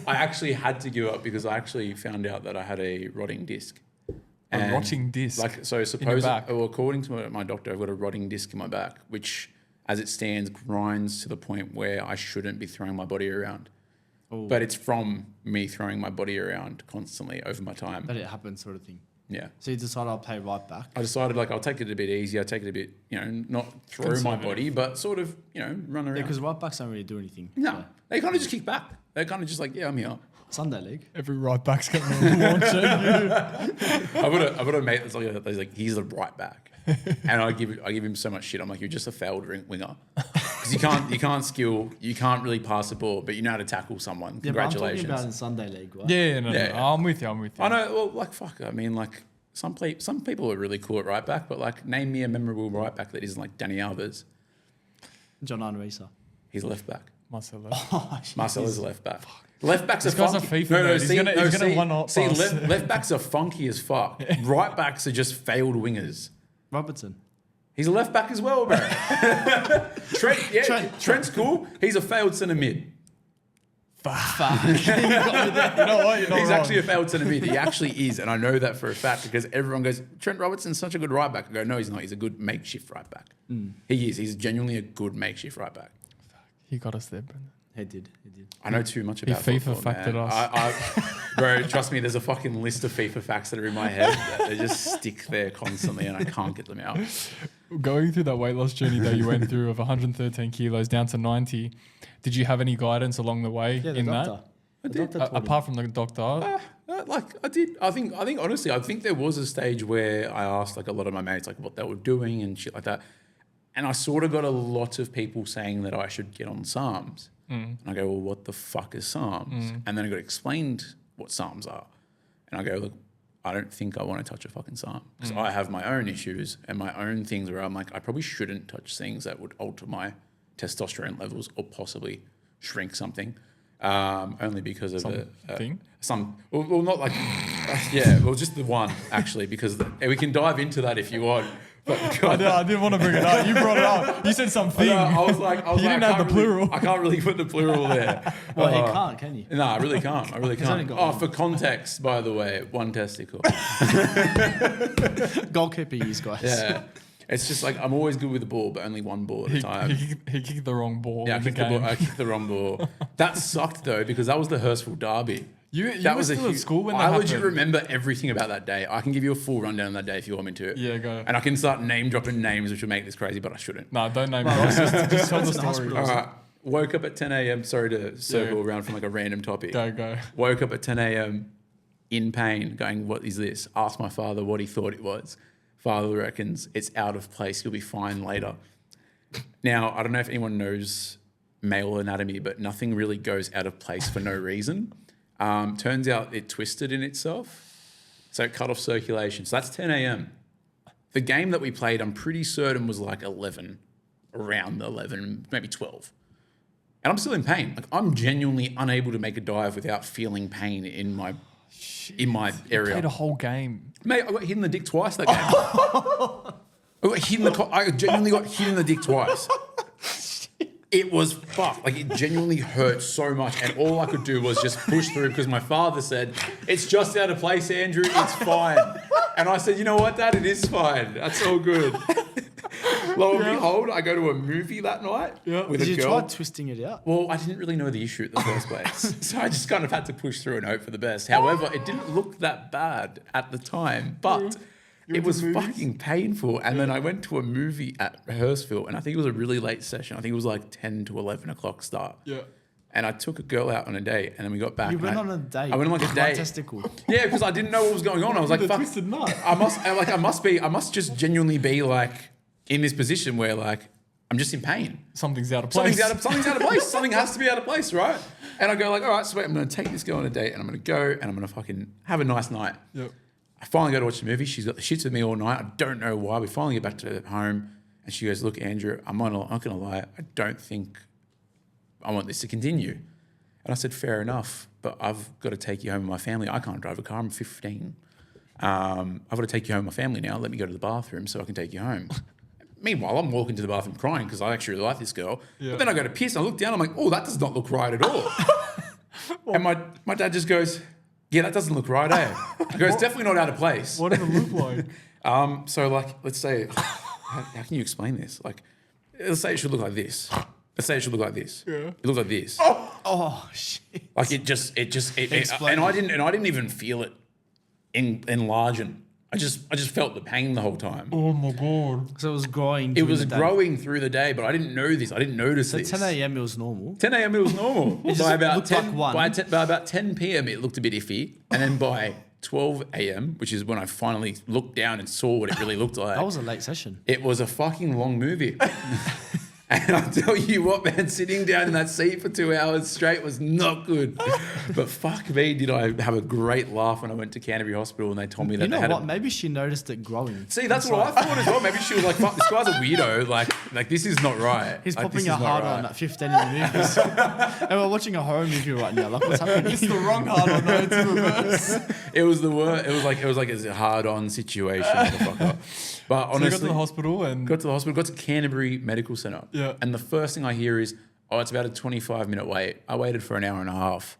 I actually had to give up because I actually found out that I had a rotting disc. A rotting disc? Like, so according to my doctor, I've got a rotting disc in my back, which, as it stands, grinds to the point where I shouldn't be throwing my body around. Oh. But it's from me throwing my body around constantly over my time. But it happened, sort of thing. Yeah. So you decided I'll play right back. I decided like I'll take it a bit easier, take it a bit, not throw my body, but sort of, run around. Yeah, because right backs don't really do anything. No, So. they kind of just kick back. They're kind of just like, yeah, I'm here. Sunday league. Every right back's got a launch at you. I've got a mate that's like he's the right back, and I give him so much shit. I'm like, you're just a failed winger because you can't skill, you can't really pass the ball, but you know how to tackle someone. Congratulations. Yeah, but I'm talking about in Sunday league, right? Yeah, no. Yeah. I'm with you. I know. Well, like fuck. I mean, like some people are really cool at right back, but like name me a memorable right back that isn't like Danny Alves. John Arisa. He's a left back. Marcelo. Marcelo's a left back. Left backs are guy's a funky. FIFA nerd. He's gonna one-up see, us. left backs are funky as fuck. Right backs are just failed wingers. Robertson. He's a left back as well, bro. Trent's cool. He's a failed centre mid. Fuck. You know what? You're not He's wrong. actually a failed centre mid. He actually is, and I know that for a fact because everyone goes, Trent Robertson's such a good right back. I go, no, he's not. He's a good makeshift right back. He is. He's genuinely a good makeshift right back. He got us there, Brendon. He did. I know too much about FIFA football, factored man. us. Bro, trust me, there's a fucking list of FIFA facts that are in my head. They just stick there constantly and I can't get them out. Going through that weight loss journey that you went through of 113 kilos down to 90, did you have any guidance along the way Yeah, the in doctor. that? The doctor taught him. Apart from the doctor? I did. I think honestly, I think there was a stage where I asked like a lot of my mates like what they were doing and shit like that. And I sort of got a lot of people saying that I should get on Psalms. And I go, well, what the fuck is Psalms? And then I got explained what Psalms are. And I go, look, I don't think I want to touch a fucking Psalm. Because I have my own issues and my own things where I'm like, I probably shouldn't touch things that would alter my testosterone levels or possibly shrink something. Only because of well, not like, just the one actually, because we can dive into that if you want. But I didn't want to bring it up. You brought it up. You said something. I was like, you didn't have the plural. I can't really put the plural there. Well, you can't, can you? No, I really can't. only can't. got Oh, one. for context, by the way, one testicle. Goalkeeper use, guys. Yeah. It's just like I'm always good with the ball, but only one ball at a time. He kicked the wrong ball. Yeah, in the game. I kicked the wrong ball. That sucked though, because that was the Hurstville derby. That was still at school when that I happened. legit remember everything about that day. I can give you a full rundown on that day if you want me to. Yeah, go. And I can start name dropping names, which will make this crazy, but I shouldn't. No, don't name it. Just tell the story. All right. Woke up at 10 a.m. Sorry to circle around from like a random topic. Go. Woke up at 10 a.m. in pain, going, what is this? Asked my father what he thought it was. Father reckons it's out of place. You'll be fine later. Now, I don't know if anyone knows male anatomy, but nothing really goes out of place for no reason. Turns out it twisted in itself. So it cut off circulation. So that's 10 a.m. The game that we played, I'm pretty certain was like 11, around 11, maybe 12. And I'm still in pain. Like I'm genuinely unable to make a dive without feeling pain in my area. You played a whole game. Mate, I got hit in the dick twice that game. I genuinely got hit in the dick twice. It was fucked. Like it genuinely hurt so much, and all I could do was just push through because my father said, "It's just out of place, Andrew. It's fine." And I said, "You know what, Dad? It is fine. That's all good." Lo and behold, I go to a movie that night with a girl. Did you try twisting it out? Well, I didn't really know the issue in the first place. So I just kind of had to push through and hope for the best. However, it didn't look that bad at the time, but it was fucking painful. And then I went to a movie at Hurstville, and I think it was a really late session. I think it was like 10 to 11 o'clock start. Yeah. And I took a girl out on a date, and then we got back. You went on a date. I went on like a date. Testicle. Yeah, because I didn't know what was going on. I was like, "Fuck, twisted nut. I must just genuinely be like in this position where like I'm just in pain. Something's out of place. Something's out of place. Something has to be out of place, right?" And I go like, "All right, so wait, I'm going to take this girl on a date, and I'm going to go, and I'm going to fucking have a nice night." Yep. I finally go to watch the movie. She's got the shits with me all night. I don't know why. We finally get back to home, and she goes, "Look, Andrew, I'm not going to lie. I don't think I want this to continue." And I said, "Fair enough, but I've got to take you home with my family. I can't drive a car. I'm 15. I've got to take you home with my family now. Let me go to the bathroom so I can take you home." Meanwhile, I'm walking to the bathroom crying because I actually like this girl. Yeah. But then I go to piss and I look down. I'm like, "Oh, that does not look right at all." And my dad just goes, "Yeah, that doesn't look right, eh?" I go, "It's definitely not out of place." What does it look like? So like, let's say, how can you explain this? Like, let's say it should look like this. Let's say it should look like this. Yeah. It looks like this. Oh shit! Like it and I didn't even feel it enlarging. I just felt the pain the whole time. Oh my god! So it was growing. It was growing through the day, but I didn't know this. I didn't notice this. 10 a.m. it was normal. 10 a.m. it was normal. By about 10, by about 10 p.m. it looked a bit iffy, and then by 12 a.m., which is when I finally looked down and saw what it really looked like. That was a late session. It was a fucking long movie. And I tell you what, man, sitting down in that seat for 2 hours straight was not good. But fuck me, did I have a great laugh when I went to Canterbury Hospital and they told me that they had maybe she noticed it growing. See, that's what I thought as well. Maybe she was like, "Fuck, this guy's a weirdo. Like this is not right." He's like, popping a hard on at 15 in the movies. And we're watching a horror movie right now. Like, what's happening? It's the wrong hard on. No, it's the reverse. It was the worst. It was like a hard on situation. Motherfucker. But honestly, so you got to the hospital. Got to Canterbury Medical Centre. Yeah. And the first thing I hear is, "Oh, it's about a 25-minute wait." I waited for an hour and a half,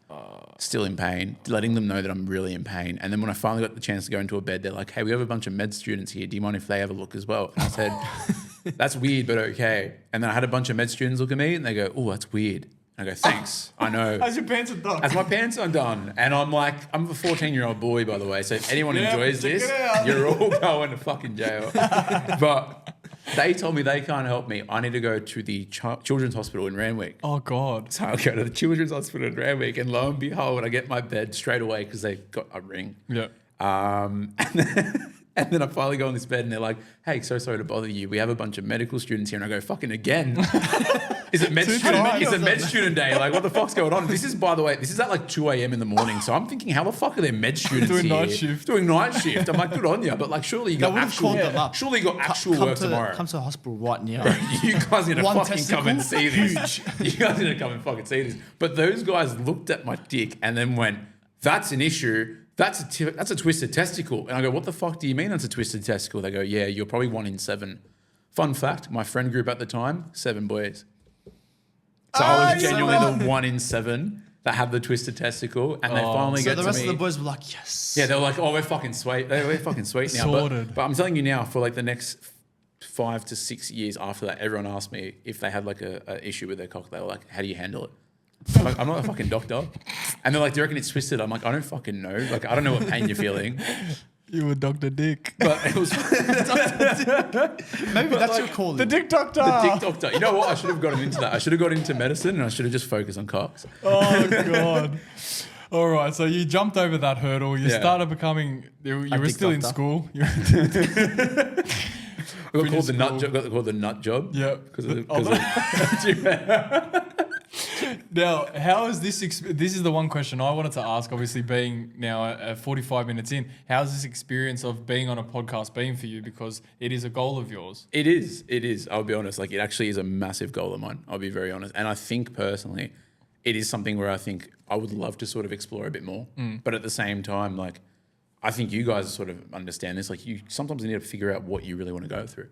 still in pain, letting them know that I'm really in pain. And then when I finally got the chance to go into a bed, they're like, "Hey, we have a bunch of med students here. Do you mind if they have a look as well?" And I said, "That's weird, but okay." And then I had a bunch of med students look at me and they go, "Oh, that's weird." And I go, "Thanks, I know." As your pants are done. As my pants are done. And I'm like, I'm a 14-year-old boy, by the way. So if anyone enjoys this, you're all going to fucking jail. But they told me they can't help me. I need to go to the Children's Hospital in Randwick. Oh, God. So I go to the Children's Hospital in Randwick, and lo and behold, I get my bed straight away because they got a ring. Yeah. And then I finally go on this bed and they're like, "Hey, so sorry to bother you. We have a bunch of medical students here." And I go, "Fucking again? Is it med student day? Like, what the fuck's going on?" This is, by the way, at like 2 a.m. in the morning. So I'm thinking, how the fuck are there med students doing here? Doing night shift. I'm like, good on you. But like, surely you got actual work tomorrow. Come to the hospital right now. You guys need to fucking come and see this. You guys need to come and fucking see this. But those guys looked at my dick and then went, "That's an issue. That's a twisted testicle." And I go, "What the fuck do you mean that's a twisted testicle?" They go, "Yeah, you're probably 1 in 7. Fun fact, my friend group at the time, 7 boys. So I was genuinely the 1 in 7 that had the twisted testicle. And they finally get to me. So the rest of the boys were like, "Yes." Yeah, they were like, "Oh, we're fucking sweet. We're fucking sweet now." Sorted. But I'm telling you now, for like the next 5 to 6 years after that, everyone asked me if they had like a issue with their cock. They were like, "How do you handle it?" I'm like, "I'm not a fucking doctor." And they're like, "Do you reckon it's twisted?" I'm like, "I don't fucking know. Like, I don't know what pain you're feeling." You were Dr. Dick. But it was maybe that's your calling. The Dick Doctor. The Dick Doctor. You know what? I should have gotten into that. I should have got into medicine and I should have just focused on cocks. Oh, God. All right. So you jumped over that hurdle. You started becoming, you were still in school. We got called the nut job. Got called the nut job. Yeah. Because Now, how is this? This is the one question I wanted to ask. Obviously, being now 45 minutes in, how's this experience of being on a podcast been for you? Because it is a goal of yours. It is. I'll be honest. Like, it actually is a massive goal of mine. I'll be very honest. And I think personally, it is something where I think I would love to sort of explore a bit more. But at the same time, like, I think you guys sort of understand this. Like, you sometimes need to figure out what you really want to go through.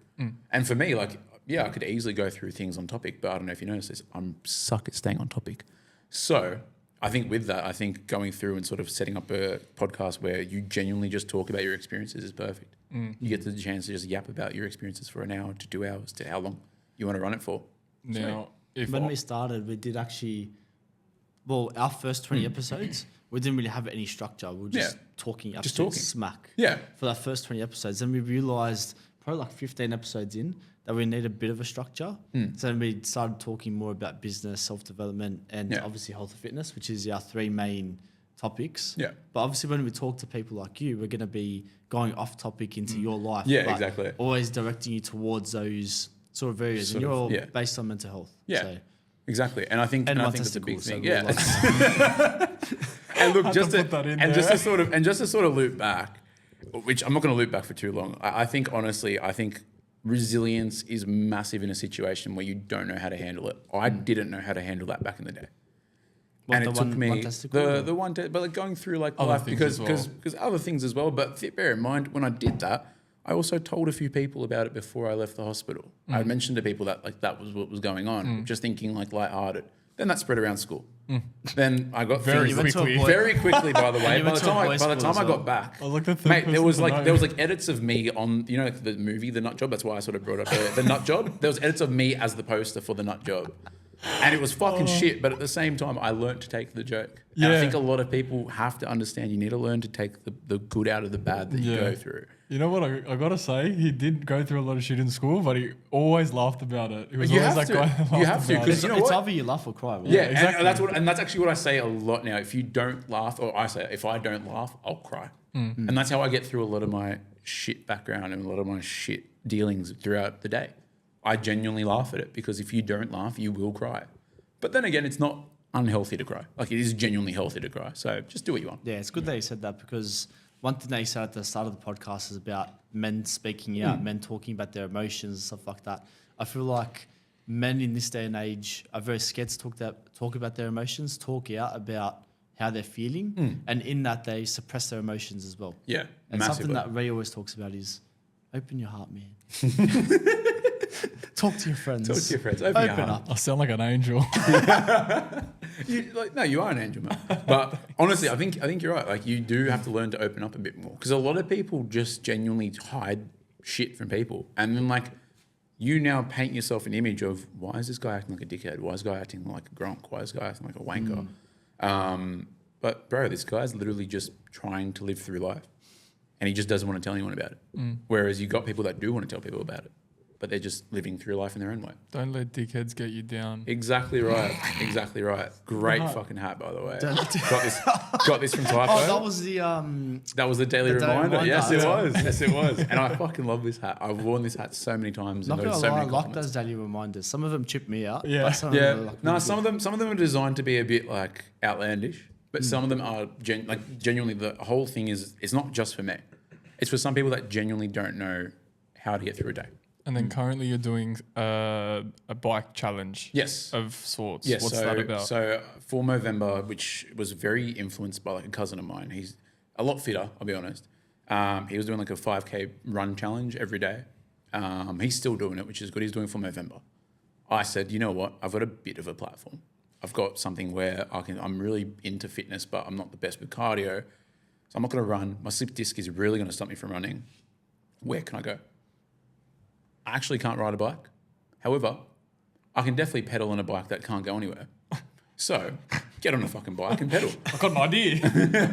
And for me, like, yeah, I could easily go through things on topic, but I don't know if you notice this, I'm suck at staying on topic. So I think with that, I think going through and sort of setting up a podcast where you genuinely just talk about your experiences is perfect. You get the chance to just yap about your experiences for an hour to 2 hours to how long you want to run it for. Now, when we started, we did actually, well, our first 20 episodes, we didn't really have any structure. We were just talking absolute smack for that first 20 episodes. Then we realised probably like 15 episodes in that we need a bit of a structure. So then we started talking more about business, self-development, and obviously health and fitness, which is our three main topics. But obviously when we talk to people like you, we're going to be going off topic into your life. Exactly. Always directing you towards those sort of areas. And you're all based on mental health. So. Exactly. And I think it's a big thing. So and look, just to sort of loop back, which I'm not going to loop back for too long. I think honestly, resilience is massive in a situation where you don't know how to handle it. I didn't know how to handle that back in the day. And it took me the one, but like going through like other life because other things as well. But bear in mind, when I did that, I also told a few people about it before I left the hospital. I mentioned to people that like that was what was going on, just thinking like lighthearted. Then that spread around school. Then I got very quickly, by the way. By the time I got back, mate, there was like edits of me on the movie The Nut Job. That's why I sort of brought up the Nut Job. There was edits of me as the poster for The Nut Job. And it was fucking shit, but at the same time, I learned to take the joke. And I think a lot of people have to understand you need to learn to take the good out of the bad that you go through. You know what I got to say? He did go through a lot of shit in school, but he always laughed about it. He was always that guy that You have to, because it's either you laugh or cry. Right? Yeah, exactly. And that's actually what I say a lot now. If you don't laugh, or I say, if I don't laugh, I'll cry. And that's how I get through a lot of my shit background and a lot of my shit dealings throughout the day. I genuinely laugh at it, because if you don't laugh, you will cry. But then again, it's not unhealthy to cry. Like, it is genuinely healthy to cry. So just do what you want. Yeah, it's good that you said that, because one thing that you said at the start of the podcast is about men speaking out, men talking about their emotions and stuff like that. I feel like men in this day and age are very scared to talk about their emotions, talk out about how they're feeling, and in that they suppress their emotions as well. Yeah, and massively. Something that Ray always talks about is open your heart, man. Talk to your friends. Open your heart. I sound like an angel. No, you are an angel, man. But honestly, I think you're right. Like, you do have to learn to open up a bit more, because a lot of people just genuinely hide shit from people, and then like you now paint yourself an image of, why is this guy acting like a dickhead? Why is this guy acting like a grunk? Why is this guy acting like a wanker? But bro, this guy's literally just trying to live through life, and he just doesn't want to tell anyone about it. Whereas you got people that do want to tell people about it, but they're just living through life in their own way. Don't let dickheads get you down. Exactly right. Exactly right. Great fucking hat, by the way. Got this from Typo. Oh, that was the Daily Reminder. Yes, it was. Yes, it was. And I fucking love this hat. I've worn this hat so many times. Not and gonna so lie, many I like those daily reminders. Some of them chip me out. Yeah. Some of them are designed to be a bit like outlandish, but some of them are genuinely. The whole thing is, it's not just for me. It's for some people that genuinely don't know how to get through a day. And then currently you're doing a bike challenge. Yes. Of sorts. Yes. What's that about? So for Movember, which was very influenced by like a cousin of mine. He's a lot fitter, I'll be honest. He was doing like a 5K run challenge every day. He's still doing it, which is good. He's doing for Movember. I said, you know what? I've got a bit of a platform. I've got something where I'm really into fitness, but I'm not the best with cardio. So I'm not going to run. My slip disc is really going to stop me from running. Where can I go? I actually can't ride a bike. However, I can definitely pedal on a bike that can't go anywhere. So get on a fucking bike and pedal. I've got an idea.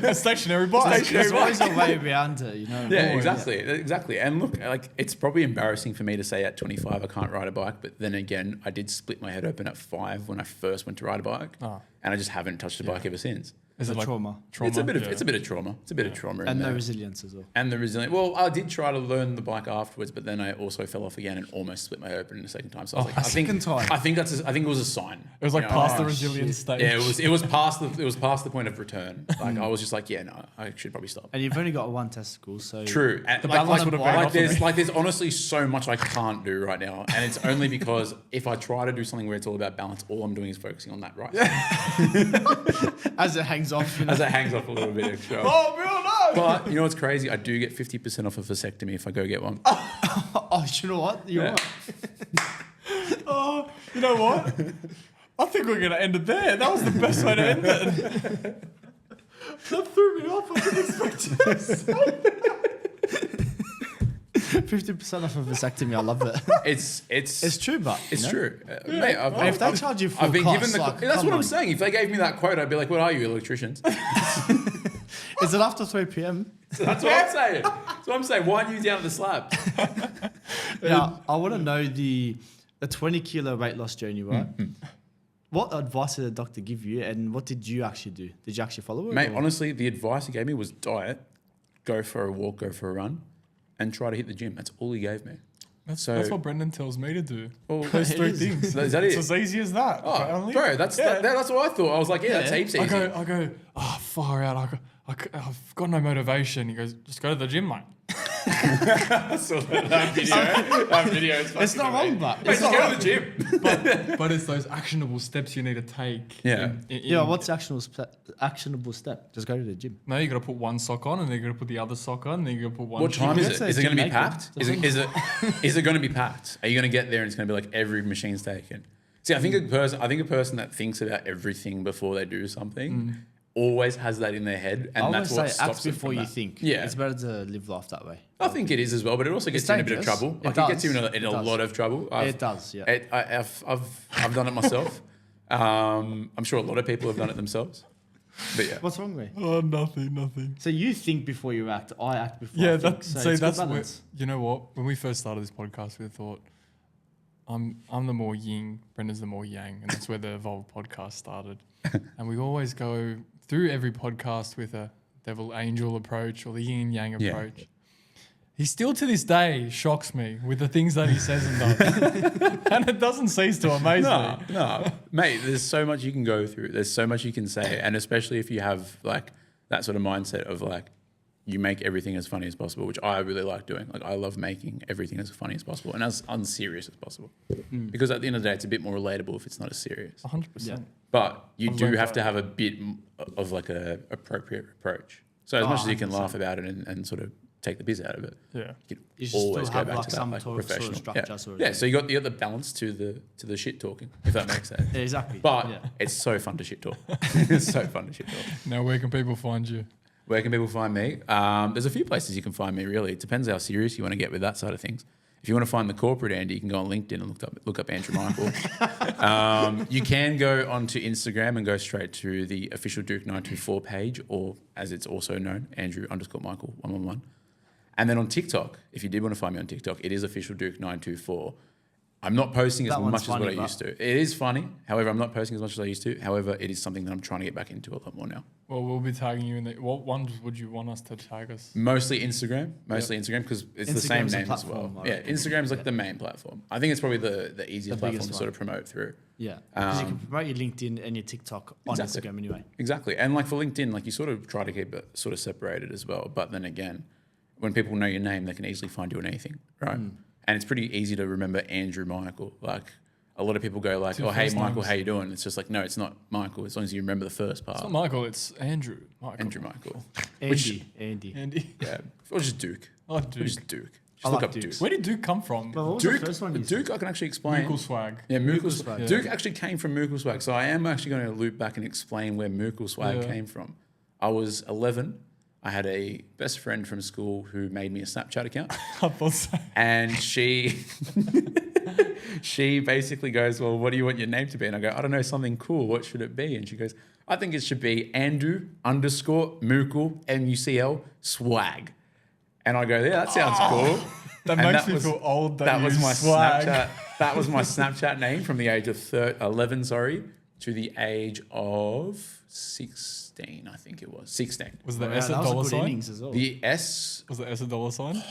A stationary bike. There's always a way around it, you know. Yeah, exactly. And look, like, it's probably embarrassing for me to say at 25 I can't ride a bike, but then again, I did split my head open at 5 when I first went to ride a bike, and I just haven't touched a bike ever since. Is it like trauma? It's a bit of trauma. It's a bit of trauma. And the resilience as well. And the resilience. Well, I did try to learn the bike afterwards, but then I also fell off again and almost split my open in the second time. So I was like, I think it was a sign. It was like past the resilience stage. Yeah, it was past the point of return. Like I was just like, yeah, no, I should probably stop. And you've only got one testicle, so true. And there's honestly so much I can't do right now, and it's only because if I try to do something where it's all about balance, all I'm doing is focusing on that right side. As it hangs off. As it hangs off a little bit extra. Oh, Bill, no! But you know what's crazy? I do get 50% off a vasectomy if I go get one. Oh, you know what? You're right. Oh, you know what? I think we're going to end it there. That was the best way to end it. That threw me off. I didn't expect you to say that. 50% off a vasectomy. I love it. It's true, but it's true. Mate, if they charge you full cost, that's what I'm saying. If they gave me that quote, I'd be like, what are you, electricians? Is it after 3 p.m? So that's what I'm saying. That's what I'm saying. Why are you down at the slab? Now, I want to know the 20 kilo weight loss journey, right? What advice did the doctor give you, and what did you actually do? Did you actually follow it? Mate, honestly, the advice he gave me was diet, go for a walk, go for a run, and try to hit the gym. That's all he gave me. That's what Brendon tells me to do. Well, those 3 things. Is that it? It's as easy as that. Oh, apparently. bro, that's what I thought. I was like, that's heaps easy. I go, far out. I've got no motivation. He goes, just go to the gym, mate. I saw that video. It's not wrong, but just go to the gym. but it's those actionable steps you need to take. Yeah. What's the actionable step? Just go to the gym. No, you got to put one sock on, and then you got to put the other sock on, and then you got to put one. What time is it? Is it going to be packed? Is it going to be packed? Are you going to get there and it's going to be like every machine's taken? See, I think a person that thinks about everything before they do something always has that in their head, and that's what stops them before from you that. think. Yeah, it's better to live life that way. I think it is as well, but it also gets you in a bit of trouble. It gets you in a lot of trouble. It does. Yeah, I've done it myself. I'm sure a lot of people have done it themselves. But yeah, what's wrong with? Oh, nothing. So you think before you act. I act before. Yeah, I think. that's where, you know what? When we first started this podcast, we thought, I'm the more yin, Brendon's the more yang, and that's where the Evolv podcast started. And we always go through every podcast with a devil angel approach or the yin and yang approach. Yeah. He still to this day shocks me with the things that he says and does. And it doesn't cease to amaze me. No, mate, there's so much you can go through. There's so much you can say. And especially if you have like that sort of mindset of like, you make everything as funny as possible, which I really like doing. Like I love making everything as funny as possible and as unserious as possible. Because at the end of the day, it's a bit more relatable if it's not as serious. 100%. Yeah. But you do have to have a bit of like a appropriate approach. So as much as you can laugh about it and sort of take the piss out of it, you can always go back to that like professional structure. So you got the balance to the shit talking, if that makes sense. Yeah, exactly. But it's so fun to shit talk. It's so fun to shit talk. Now, where can people find you? Where can people find me? There's a few places you can find me, really. It depends how serious you want to get with that side of things. If you want to find the corporate Andy, you can go on LinkedIn and look up Andrew Michael. You can go onto Instagram and go straight to the official Duke 924 page, or as it's also known, Andrew_Michael 111. And then on TikTok, if you did want to find me on TikTok, it is official Duke 924. I'm not posting as much as what I used to. It is funny. However, I'm not posting as much as I used to. However, it is something that I'm trying to get back into a lot more now. Well, we'll be tagging you in the... What ones would you want us to tag us? Mostly Instagram. Instagram, because it's the same name as well. Yeah, Instagram's like the main platform. I think it's probably the easiest platform to sort of promote through. Yeah, because you can promote your LinkedIn and your TikTok on Instagram anyway. Exactly. And like for LinkedIn, like you sort of try to keep it sort of separated as well. But then again, when people know your name, they can easily find you on anything, right? And it's pretty easy to remember Andrew Michael. Like a lot of people go like, "Oh, hey Michael, how you doing?" It's just like, no, it's not Michael. As long as you remember the first part. It's not Michael. It's Andrew. Andrew Michael. Andy. Yeah, or just Duke. Oh, Duke. Or just Duke. Just look up Duke. Where did Duke come from? Well, what was the first one you Duke, I can actually explain. Mookle Swag. Yeah, Mookle Swag. Yeah. Duke actually came from Mookle Swag. So I am actually going to loop back and explain where Mookle Swag came from. I was 11. I had a best friend from school who made me a Snapchat account. I thought so. And she basically goes, "Well, what do you want your name to be?" And I go, "I don't know, something cool. What should it be?" And she goes, "I think it should be Andrew_Mookle MUCL swag." And I go, "Yeah, that sounds cool." That makes me feel old. That was my swag. Snapchat. That was my Snapchat name from the age of 11. to the age of 16, I think it was. 16. Was the Wow, S a that was a dollar good sign? innings as well. The S, Was the S a dollar sign?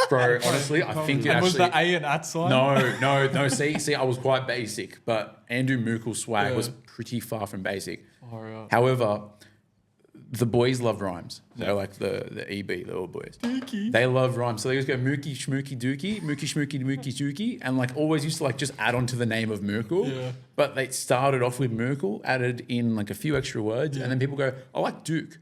bro, honestly, I think it And was actually... the A an at sign? No. See, I was quite basic, but Andrew Mookel's swag was pretty far from basic. Oh, right. However, the boys love rhymes. So like the EB, the little boys. They love rhymes. So they just go Mookie, Schmookie, Dookie, Mookie, Schmookie, Mookie, Dookie, and like always used to like just add on to the name of Mookel. Yeah. But they started off with Mookel, added in like a few extra words, and then people go, I like Duke.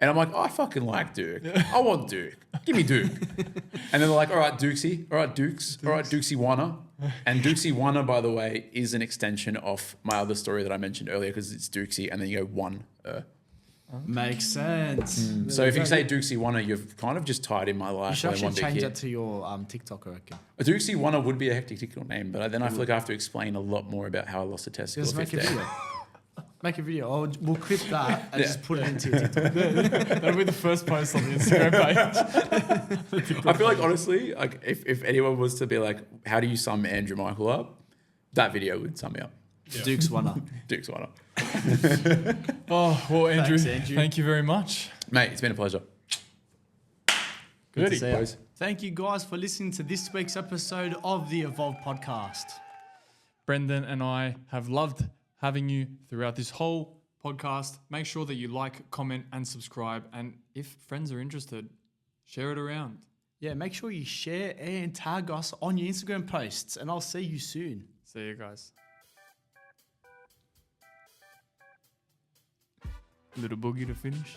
And I'm like, I fucking like Duke. I want Duke. Give me Duke. And then they're like, all right, Dukesy. All right, Dukes. All right, Dukesy Wanna. And Dukesy Wanna, by the way, is an extension of my other story that I mentioned earlier because it's Dukesy and then you go one. Makes sense. So if you say Dukesy Wanna, you've kind of just tied in my life. You should in actually one big change hit. that to your TikTok, I reckon. A Dukesy Wanna would be a hectic TikTok name, but then I feel like I have to explain a lot more about how I lost a testicle. Just make a fifth day. video. Make a video. Oh, we'll clip that and just put it into your TikTok. That'll be the first post on the Instagram page. I feel like honestly, like if anyone was to be like, how do you sum Andrew Michael up? That video would sum me up. Duke's winner. Duke's Wanna. Oh, well, Andrew, Thanks, Andrew. thank you very much. Mate, it's been a pleasure. Good to Goody. see you. Boys. Thank you guys for listening to this week's episode of the Evolv podcast. Brendon and I have loved having you throughout this whole podcast. Make sure that you like, comment, and subscribe. And if friends are interested, share it around. Yeah, make sure you share and tag us on your Instagram posts, and I'll see you soon. See you guys. Little boogie to finish.